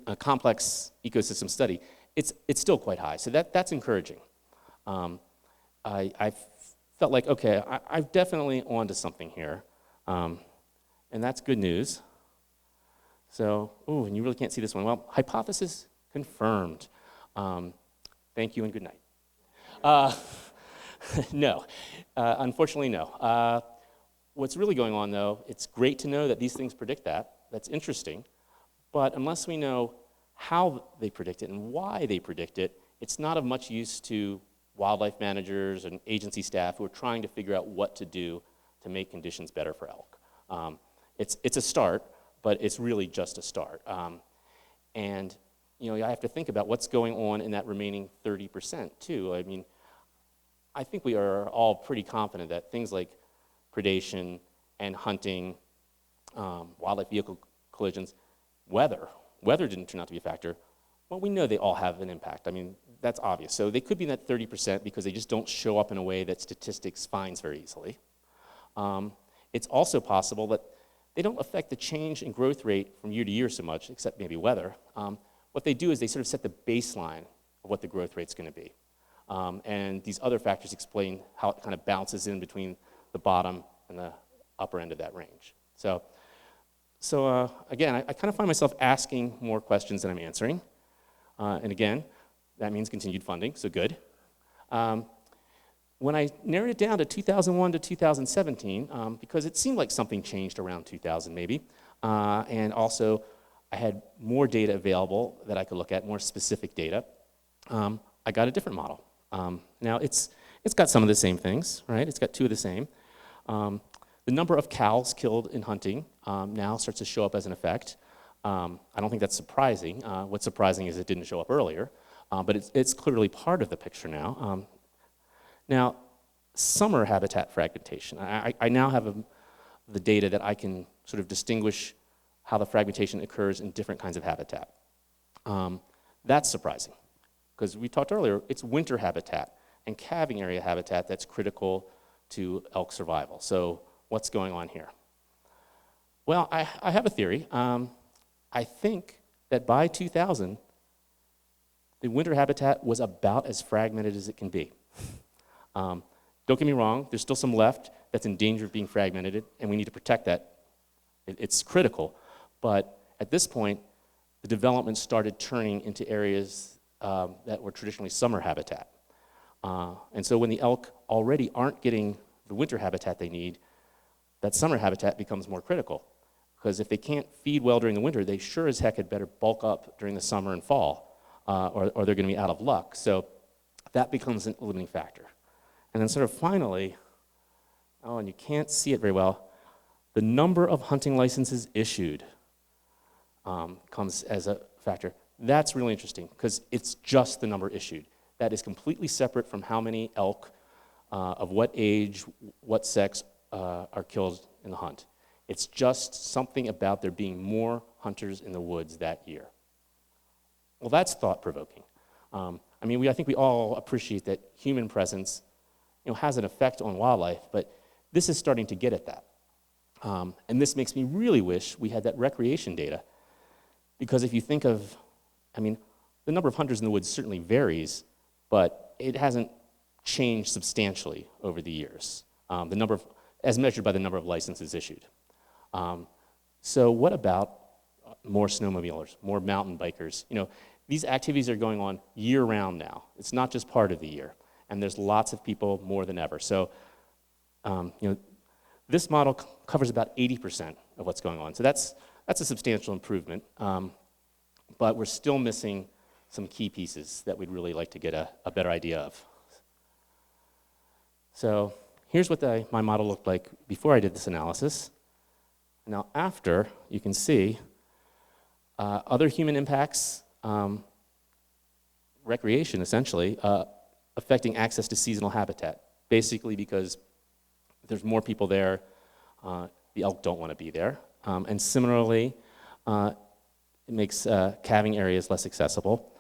a complex ecosystem study, it's still quite high. So that's encouraging. I felt like, okay, I'm definitely onto something here. And that's good news. So, ooh, and you really can't see this one. Well, hypothesis confirmed. Thank you and good night. No, unfortunately, no. What's really going on, though, it's great to know that these things predict that. That's interesting. But unless we know how they predict it and why they predict it, it's not of much use to wildlife managers and agency staff who are trying to figure out what to do to make conditions better for elk. It's a start, but it's really just a start. And you know, I have to think about what's going on in that remaining 30% too. I mean, I think we are all pretty confident that things like predation and hunting, wildlife vehicle collisions, weather didn't turn out to be a factor. Well, we know they all have an impact. I mean, that's obvious. So they could be in that 30% because they just don't show up in a way that statistics finds very easily. It's also possible that they don't affect the change in growth rate from year to year so much, except maybe weather. What they do is they sort of set the baseline of what the growth rate's going to be. And these other factors explain how it kind of bounces in between the bottom and the upper end of that range. So again, I kind of find myself asking more questions than I'm answering. And again, that means continued funding, so good. When I narrowed it down to 2001 to 2017, because it seemed like something changed around 2000 maybe, and also I had more data available that I could look at, more specific data, I got a different model. Now it's got some of the same things, right? It's got two of the same. The number of cows killed in hunting now starts to show up as an effect. I don't think that's surprising. What's surprising is it didn't show up earlier, but it's clearly part of the picture now. Now, summer habitat fragmentation. I now have the data that I can sort of distinguish how the fragmentation occurs in different kinds of habitat. That's surprising, because we talked earlier, it's winter habitat and calving area habitat that's critical to elk survival. So what's going on here? Well, I have a theory. I think that by 2000, the winter habitat was about as fragmented as it can be. Don't get me wrong, there's still some left that's in danger of being fragmented, and we need to protect that. It's critical. But at this point, the development started turning into areas that were traditionally summer habitat. And so when the elk already aren't getting the winter habitat they need, that summer habitat becomes more critical. Because if they can't feed well during the winter, they sure as heck had better bulk up during the summer and fall, or they're going to be out of luck. So that becomes a limiting factor. And then sort of finally, oh, and you can't see it very well, the number of hunting licenses issued comes as a factor. That's really interesting, because it's just the number issued. That is completely separate from how many elk of what age, what sex are killed in the hunt. It's just something about there being more hunters in the woods that year. Well, that's thought-provoking. I mean, I think we all appreciate that human presence, has an effect on wildlife, but this is starting to get at that. And this makes me really wish we had that recreation data, because if you think of, the number of hunters in the woods certainly varies, but it hasn't changed substantially over the years, as measured by the number of licenses issued. So what about more snowmobilers, more mountain bikers? These activities are going on year-round now. It's not just part of the year, and there's lots of people more than ever. So, this model covers about 80% of what's going on. So that's a substantial improvement, but we're still missing some key pieces that we'd really like to get a better idea of. So here's what my model looked like before I did this analysis. Now after, you can see other human impacts, recreation essentially, affecting access to seasonal habitat, basically because there's more people there, the elk don't want to be there. And similarly, it makes calving areas less accessible.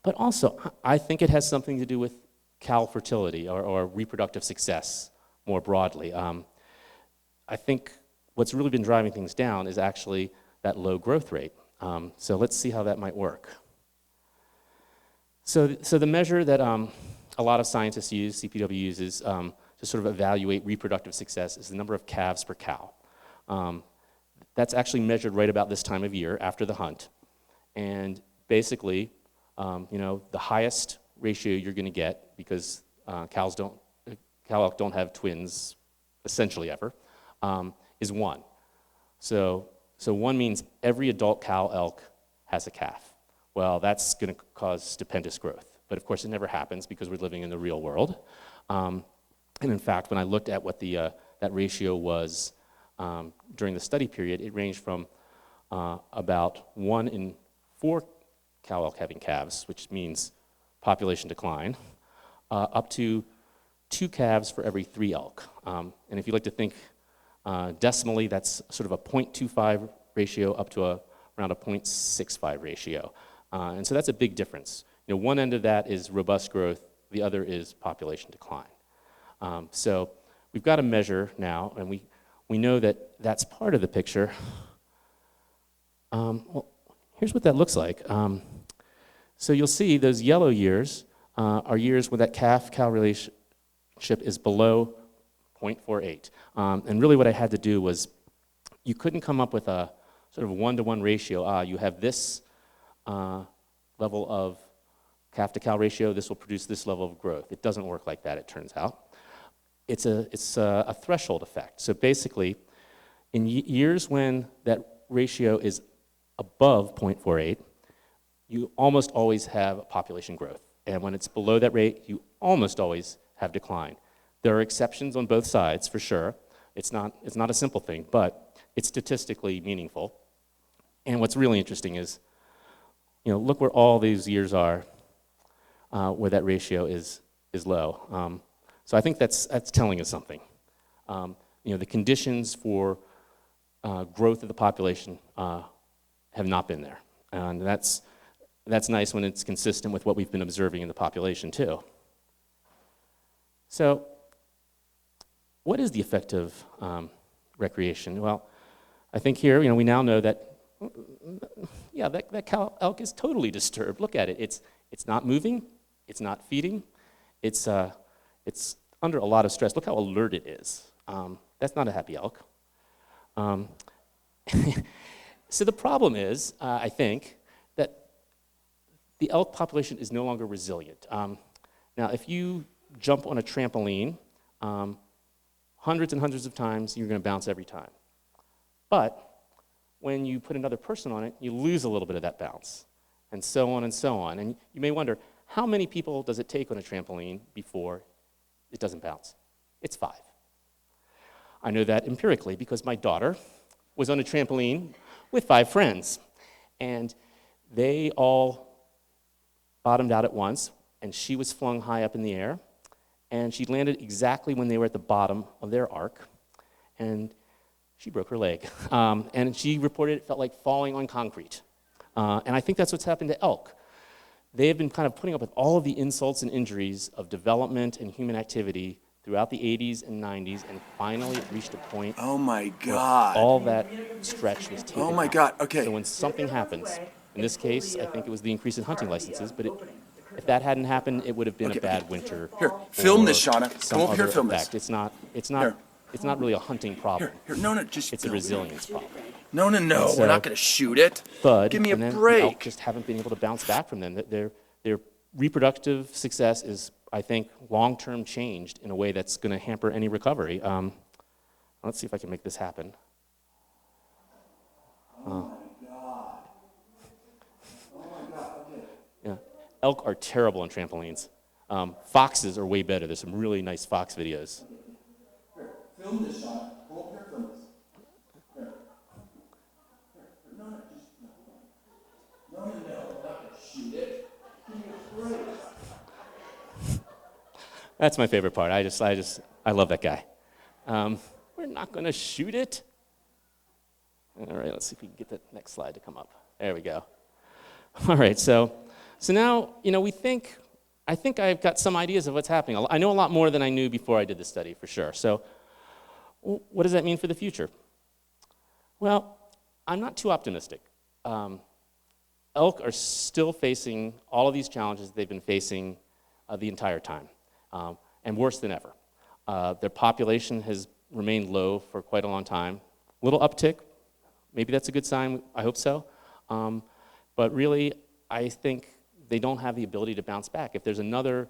But also, I think it has something to do with cow fertility or reproductive success more broadly. I think what's really been driving things down is actually that low growth rate. So let's see how that might work. So the measure that a lot of scientists use, CPW uses, to sort of evaluate reproductive success is the number of calves per cow. That's actually measured right about this time of year after the hunt. And basically, the highest ratio you're going to get, because cow elk don't have twins essentially ever, is 1. So 1 means every adult cow elk has a calf. Well, that's going to cause stupendous growth. But of course, it never happens because we're living in the real world. And in fact, when I looked at what that ratio was during the study period, it ranged from about 1 in 4 cow elk having calves, which means population decline, up to 2 calves for every 3 elk. And if you like to think decimally, that's sort of a 0.25 ratio up to around a 0.65 ratio. And so that's a big difference. One end of that is robust growth, the other is population decline. So we've got a measure now, and we know that that's part of the picture. Well, here's what that looks like. So you'll see those yellow years are years where that calf-cow relationship is below 0.48. And really what I had to do was, you couldn't come up with a sort of 1-to-1 ratio. You have this level of calf-to-cow ratio, this will produce this level of growth. It doesn't work like that, it turns out. It's a threshold effect. So basically, in years when that ratio is above 0.48, you almost always have population growth. And when it's below that rate, you almost always have decline. There are exceptions on both sides, for sure. It's not a simple thing, but it's statistically meaningful. And what's really interesting is, look where all these years are where that ratio is low. So I think that's telling us something. The conditions for growth of the population have not been there. And that's nice when it's consistent with what we've been observing in the population too. So what is the effect of recreation? Well, I think here, we now know that, that cow elk is totally disturbed. Look at it. It's not moving. It's not feeding. It's under a lot of stress. Look how alert it is. That's not a happy elk. So the problem is, I think, that the elk population is no longer resilient. Now, if you jump on a trampoline hundreds and hundreds of times, you're going to bounce every time. But when you put another person on it, you lose a little bit of that bounce, and so on and so on. And you may wonder, how many people does it take on a trampoline before it doesn't bounce? It's 5. I know that empirically because my daughter was on a trampoline with 5 friends, and they all bottomed out at once, and she was flung high up in the air, and she landed exactly when they were at the bottom of their arc, and she broke her leg. And she reported it felt like falling on concrete. And I think that's what's happened to elk. They have been kind of putting up with all of the insults and injuries of development and human activity throughout the 80s and 90s, and finally it reached a point Oh my God. where all that stretch was taken Oh my out. God, okay. So when something happens, in this case, I think it was the increase in hunting licenses, but if that hadn't happened, it would have been a bad winter. Here, film or this, Shauna. some Come over here, other film effect. this. It's not really a hunting problem. Here, no, just It's a film it. resilience problem. No, So, we're not gonna shoot it. Bud, Give me a and then the break. elk just haven't been able to bounce back from them. Their reproductive success is, I think, long-term changed in a way that's going to hamper any recovery. Let's see if I can make this happen. Oh my God. Yeah, elk are terrible on trampolines. Foxes are way better. There's some really nice fox videos. Here, film this, Shauna. Go over here, film this. Here. No, we're not gonna shoot it. Give me a break. That's my favorite part. I love that guy. We're not going to shoot it. All right, let's see if we can get the next slide to come up. There we go. All right, so now, I think I've got some ideas of what's happening. I know a lot more than I knew before I did the study, for sure. So what does that mean for the future? Well, I'm not too optimistic. elk are still facing all of these challenges they've been facing the entire time, and worse than ever. Their population has remained low for quite a long time. Little uptick, maybe that's a good sign, I hope so. But really, I think they don't have the ability to bounce back. If there's another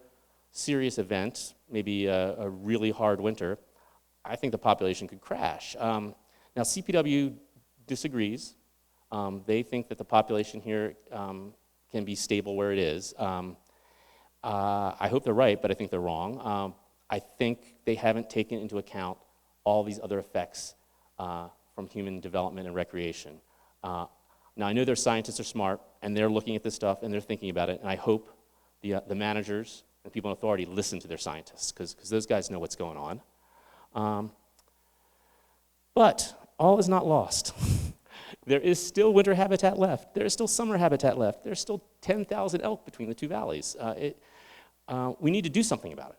serious event, maybe a really hard winter, I think the population could crash. Now, CPW disagrees. They think that the population here can be stable where it is. I hope they're right, but I think they're wrong. I think they haven't taken into account all these other effects from human development and recreation. Now, I know their scientists are smart, and they're looking at this stuff, and they're thinking about it, and I hope the managers and people in authority listen to their scientists, because those guys know what's going on. But all is not lost. There is still winter habitat left. There is still summer habitat left. There's still 10,000 elk between the two valleys. We need to do something about it.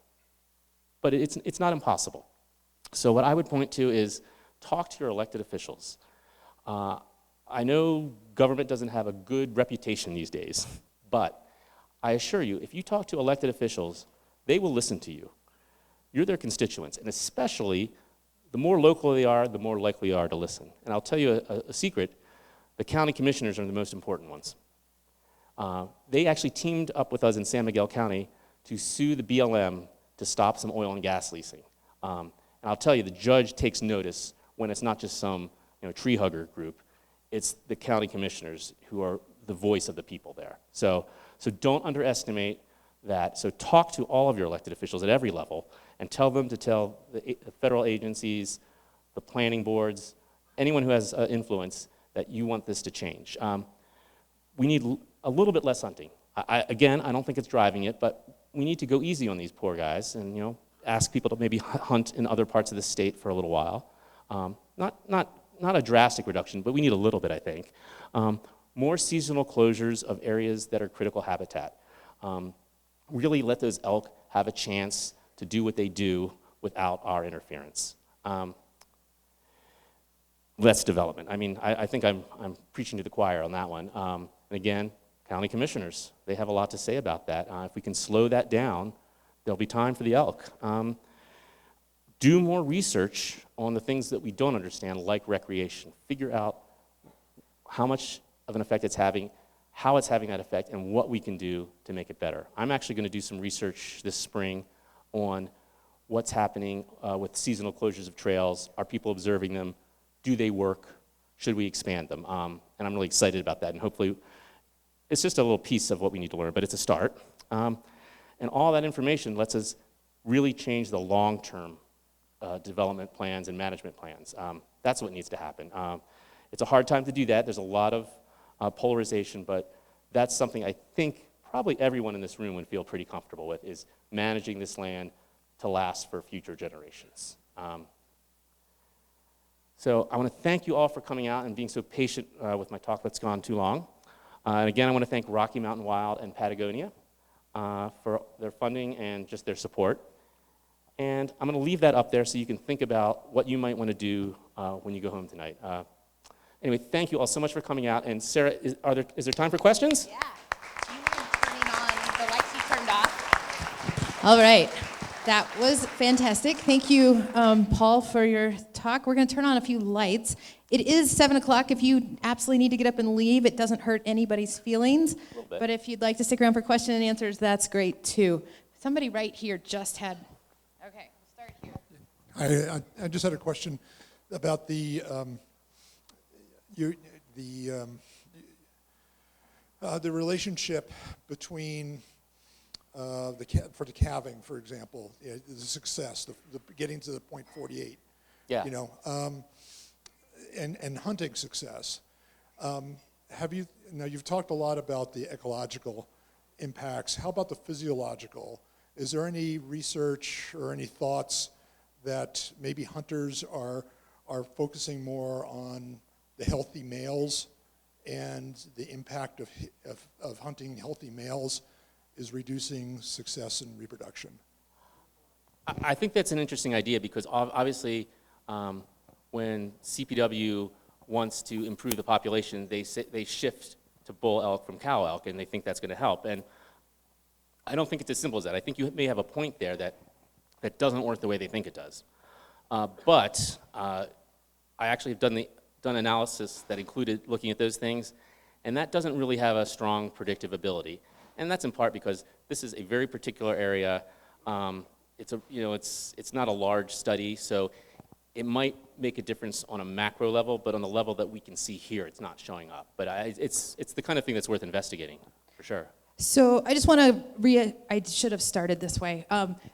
But it's not impossible. So what I would point to is talk to your elected officials. I know government doesn't have a good reputation these days, but I assure you, if you talk to elected officials, they will listen to you. You're their constituents, and especially the more local they are, the more likely they are to listen. And I'll tell you a secret, the county commissioners are the most important ones. They actually teamed up with us in San Miguel County to sue the BLM to stop some oil and gas leasing. And I'll tell you, the judge takes notice when it's not just some tree hugger group. It's the county commissioners who are the voice of the people there. So don't underestimate that. So talk to all of your elected officials at every level and tell them to tell the federal agencies, the planning boards, anyone who has influence that you want this to change. We need a little bit less hunting. Again, I don't think it's driving it, but we need to go easy on these poor guys and ask people to maybe hunt in other parts of the state for a little while. Not a drastic reduction, but we need a little bit, I think. More seasonal closures of areas that are critical habitat. Really let those elk have a chance to do what they do without our interference. Less development. I mean, I think I'm preaching to the choir on that one. And again, county commissioners, they have a lot to say about that. If we can slow that down, there'll be time for the elk. Do more research on the things that we don't understand, like recreation. Figure out how much of an effect it's having, how it's having that effect, and what we can do to make it better. I'm actually going to do some research this spring on what's happening with seasonal closures of trails. Are people observing them? Do they work? Should we expand them? And I'm really excited about that, and hopefully it's just a little piece of what we need to learn, but it's a start. And all that information lets us really change the long-term development plans and management plans. That's what needs to happen. It's a hard time to do that. There's a lot of polarization, but that's something I think probably everyone in this room would feel pretty comfortable with, is managing this land to last for future generations. So I want to thank you all for coming out and being so patient with my talk that's gone too long. And again, I want to thank Rocky Mountain Wild and Patagonia for their funding and just their support. And I'm going to leave that up there so you can think about what you might want to do when you go home tonight. Anyway, thank you all so much for coming out. And Sarah, is there time for questions? Yeah. Do you mind turning on the lights you turned off? All right. That was fantastic. Thank you, Paul, for your talk. We're going to turn on a few lights. It is 7 o'clock. If you absolutely need to get up and leave, it doesn't hurt anybody's feelings. But if you'd like to stick around for question and answers, that's great, too. Somebody right here just had... Okay, we'll start here. I just had a question about the relationship between for the calving, for example, the success, the getting to the point 48, Yeah. And hunting success. You've talked a lot about the ecological impacts. How about the physiological? Is there any research or any thoughts that maybe hunters are focusing more on the healthy males, and the impact of hunting healthy males is reducing success in reproduction? I think that's an interesting idea, because obviously when CPW wants to improve the population, they shift to bull elk from cow elk, and they think that's going to help. And I don't think it's as simple as that. I think you may have a point there that doesn't work the way they think it does. But I actually have done analysis that included looking at those things, and that doesn't really have a strong predictive ability. And that's in part because this is a very particular area. It's not a large study, so it might make a difference on a macro level, but on the level that we can see here, it's not showing up. But it's the kind of thing that's worth investigating, for sure. So I just want to I should have started this way.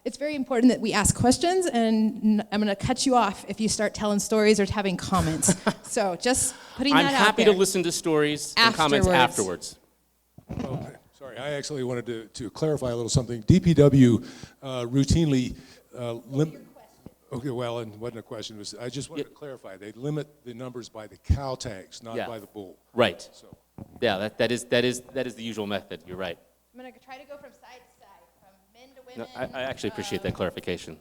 It's very important that we ask questions, and I'm going to cut you off if you start telling stories or having comments. So just putting that out there. I'm happy to listen to stories and comments afterwards. Okay, sorry, I actually wanted to clarify a little something. DPW routinely okay, well, it wasn't a question. I just wanted to clarify. They limit the numbers by the cow tags, not by the bull. Right. So. Yeah, that is the usual method. You're right. I'm going to try to go from side to side, from men to women. No, I actually appreciate that clarification.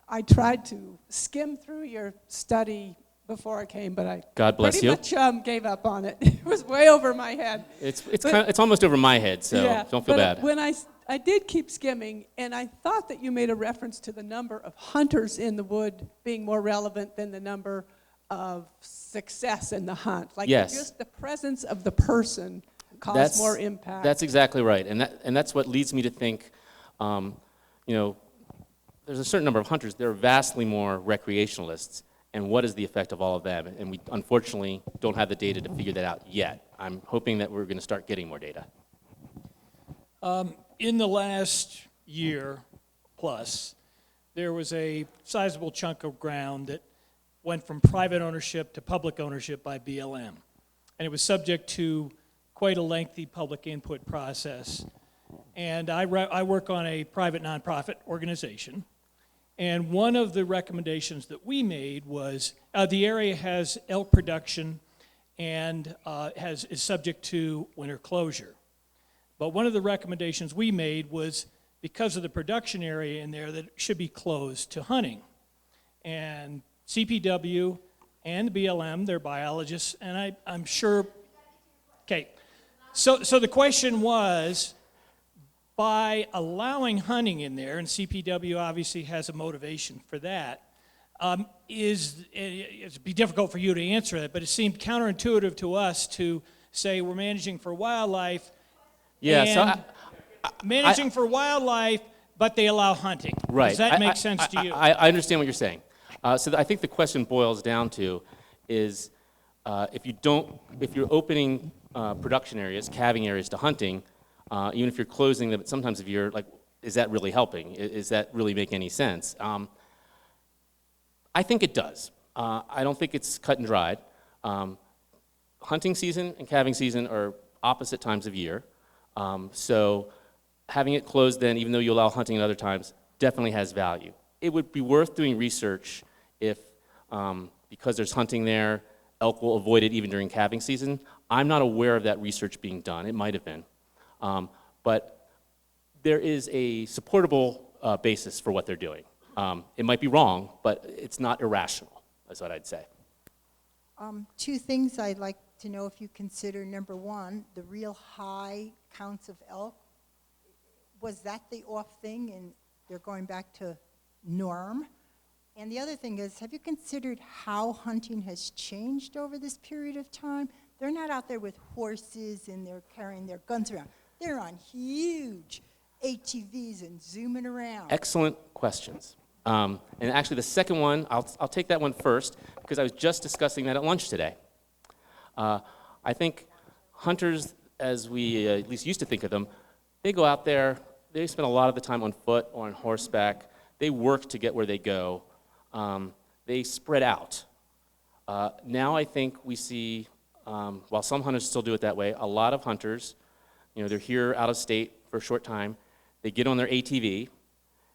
I tried to skim through your study before I came, but I God bless pretty you. much gave up on it. It was way over my head. It's almost over my head, so yeah, don't feel bad. When I did keep skimming, and I thought that you made a reference to the number of hunters in the wood being more relevant than the number of success in the hunt. Like yes. Just the presence of the person caused more impact. That's exactly right, and that's what leads me to think, there's a certain number of hunters. There are vastly more recreationalists, and what is the effect of all of them? And we unfortunately don't have the data to figure that out yet. I'm hoping that we're going to start getting more data. In the last year plus, there was a sizable chunk of ground that went from private ownership to public ownership by BLM. And it was subject to quite a lengthy public input process. And I work on a private nonprofit organization. And one of the recommendations that we made was the area has elk production and is subject to winter closure. But one of the recommendations we made was because of the production area in there that it should be closed to hunting. And CPW and the BLM, they're biologists, and I'm sure, okay. So the question was, by allowing hunting in there, and CPW obviously has a motivation for that, it'd be difficult for you to answer that, but it seemed counterintuitive to us to say we're managing for wildlife, managing for wildlife, but they allow hunting. Right. Does that make sense to you? I understand what you're saying. So I think the question boils down to is if you're opening production areas, calving areas to hunting, even if you're closing them, sometimes if you're like, is that really helping? Is that really make any sense? I think it does. I don't think it's cut and dried. Hunting season and calving season are opposite times of year. So having it closed then, even though you allow hunting at other times, definitely has value. It would be worth doing research if, because there's hunting there, elk will avoid it even during calving season. I'm not aware of that research being done. It might have been. But there is a supportable basis for what they're doing. It might be wrong, but it's not irrational, is what I'd say. Two things I'd like to know if you consider. Number one, the real high counts of elk. Was that the off thing and they're going back to norm? And the other thing is, have you considered how hunting has changed over this period of time? They're not out there with horses and they're carrying their guns around. They're on huge ATVs and zooming around. Excellent questions. And actually the second one, I'll take that one first because I was just discussing that at lunch today. I think hunters, as we at least used to think of them, they go out there, they spend a lot of the time on foot or on horseback. They work to get where they go. They spread out. Now I think we see, while some hunters still do it that way, a lot of hunters, they're here out of state for a short time. They get on their ATV.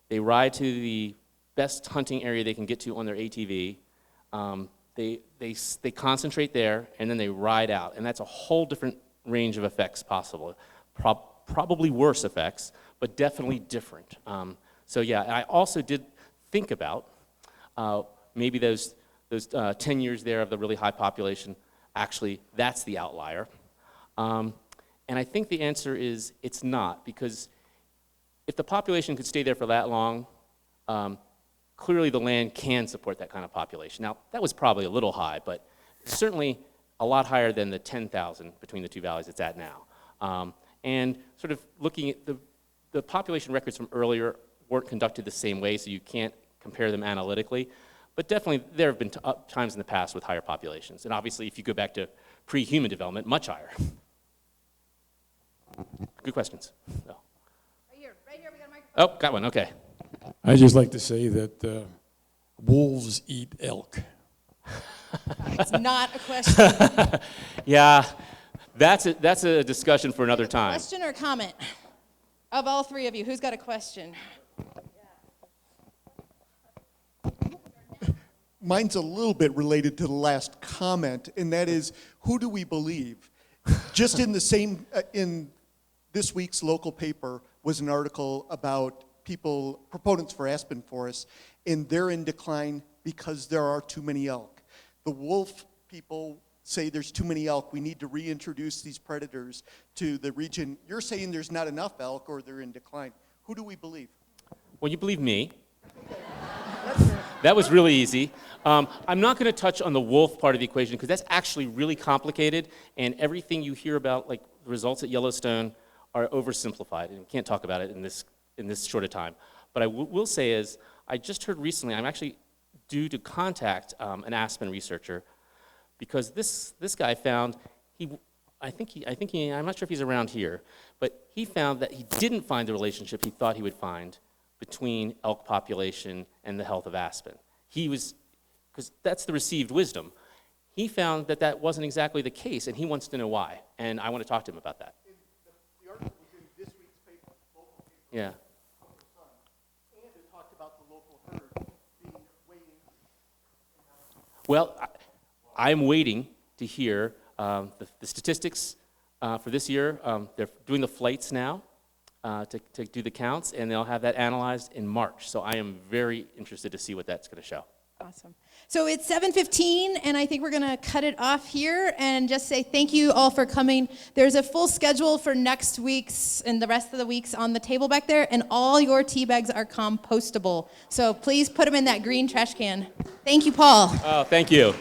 They ride to the best hunting area they can get to on their ATV. They concentrate there, and then they ride out. And that's a whole different range of effects possible. Probably worse effects, but definitely different. So yeah, I also did think about maybe those 10 years there of the really high population, actually that's the outlier. And I think the answer is it's not, because if the population could stay there for that long, clearly the land can support that kind of population. Now, that was probably a little high, but certainly a lot higher than the 10,000 between the two valleys it's at now. And sort of looking at the population records from earlier weren't conducted the same way, so you can't compare them analytically. But definitely there have been times in the past with higher populations. And obviously, if you go back to pre-human development, much higher. Good questions. So. Right here, we got a microphone. Oh, got one, okay. I just like to say that wolves eat elk. It's not a question. Yeah, that's a discussion for another time. Question or comment? Of all three of you, who's got a question? Mine's a little bit related to the last comment, and that is, who do we believe? Just in the same, in this week's local paper was an article about proponents for aspen forests, and they're in decline because there are too many elk. The wolf people say there's too many elk. We need to reintroduce these predators to the region. You're saying there's not enough elk or they're in decline. Who do we believe? Well, you believe me. That was really easy. I'm not going to touch on the wolf part of the equation because that's actually really complicated, and everything you hear about, like the results at Yellowstone, are oversimplified, and we can't talk about it in this short a time. But I will say is, I just heard recently, I'm actually due to contact an aspen researcher, because this guy found, I'm not sure if he's around here, but he found that he didn't find the relationship he thought he would find between elk population and the health of aspen. Because that's the received wisdom. He found that that wasn't exactly the case, and he wants to know why, and I want to talk to him about that. The article was in this week's paper, local paper. Yeah. And it talked about the local herd being waiting. Well, I'm waiting to hear the statistics for this year. They're doing the flights now to do the counts, and they'll have that analyzed in March. So I am very interested to see what that's going to show. Awesome. So it's 7:15, and I think we're going to cut it off here and just say thank you all for coming. There's a full schedule for next week's and the rest of the weeks on the table back there, and all your tea bags are compostable. So please put them in that green trash can. Thank you, Paul. Oh, thank you.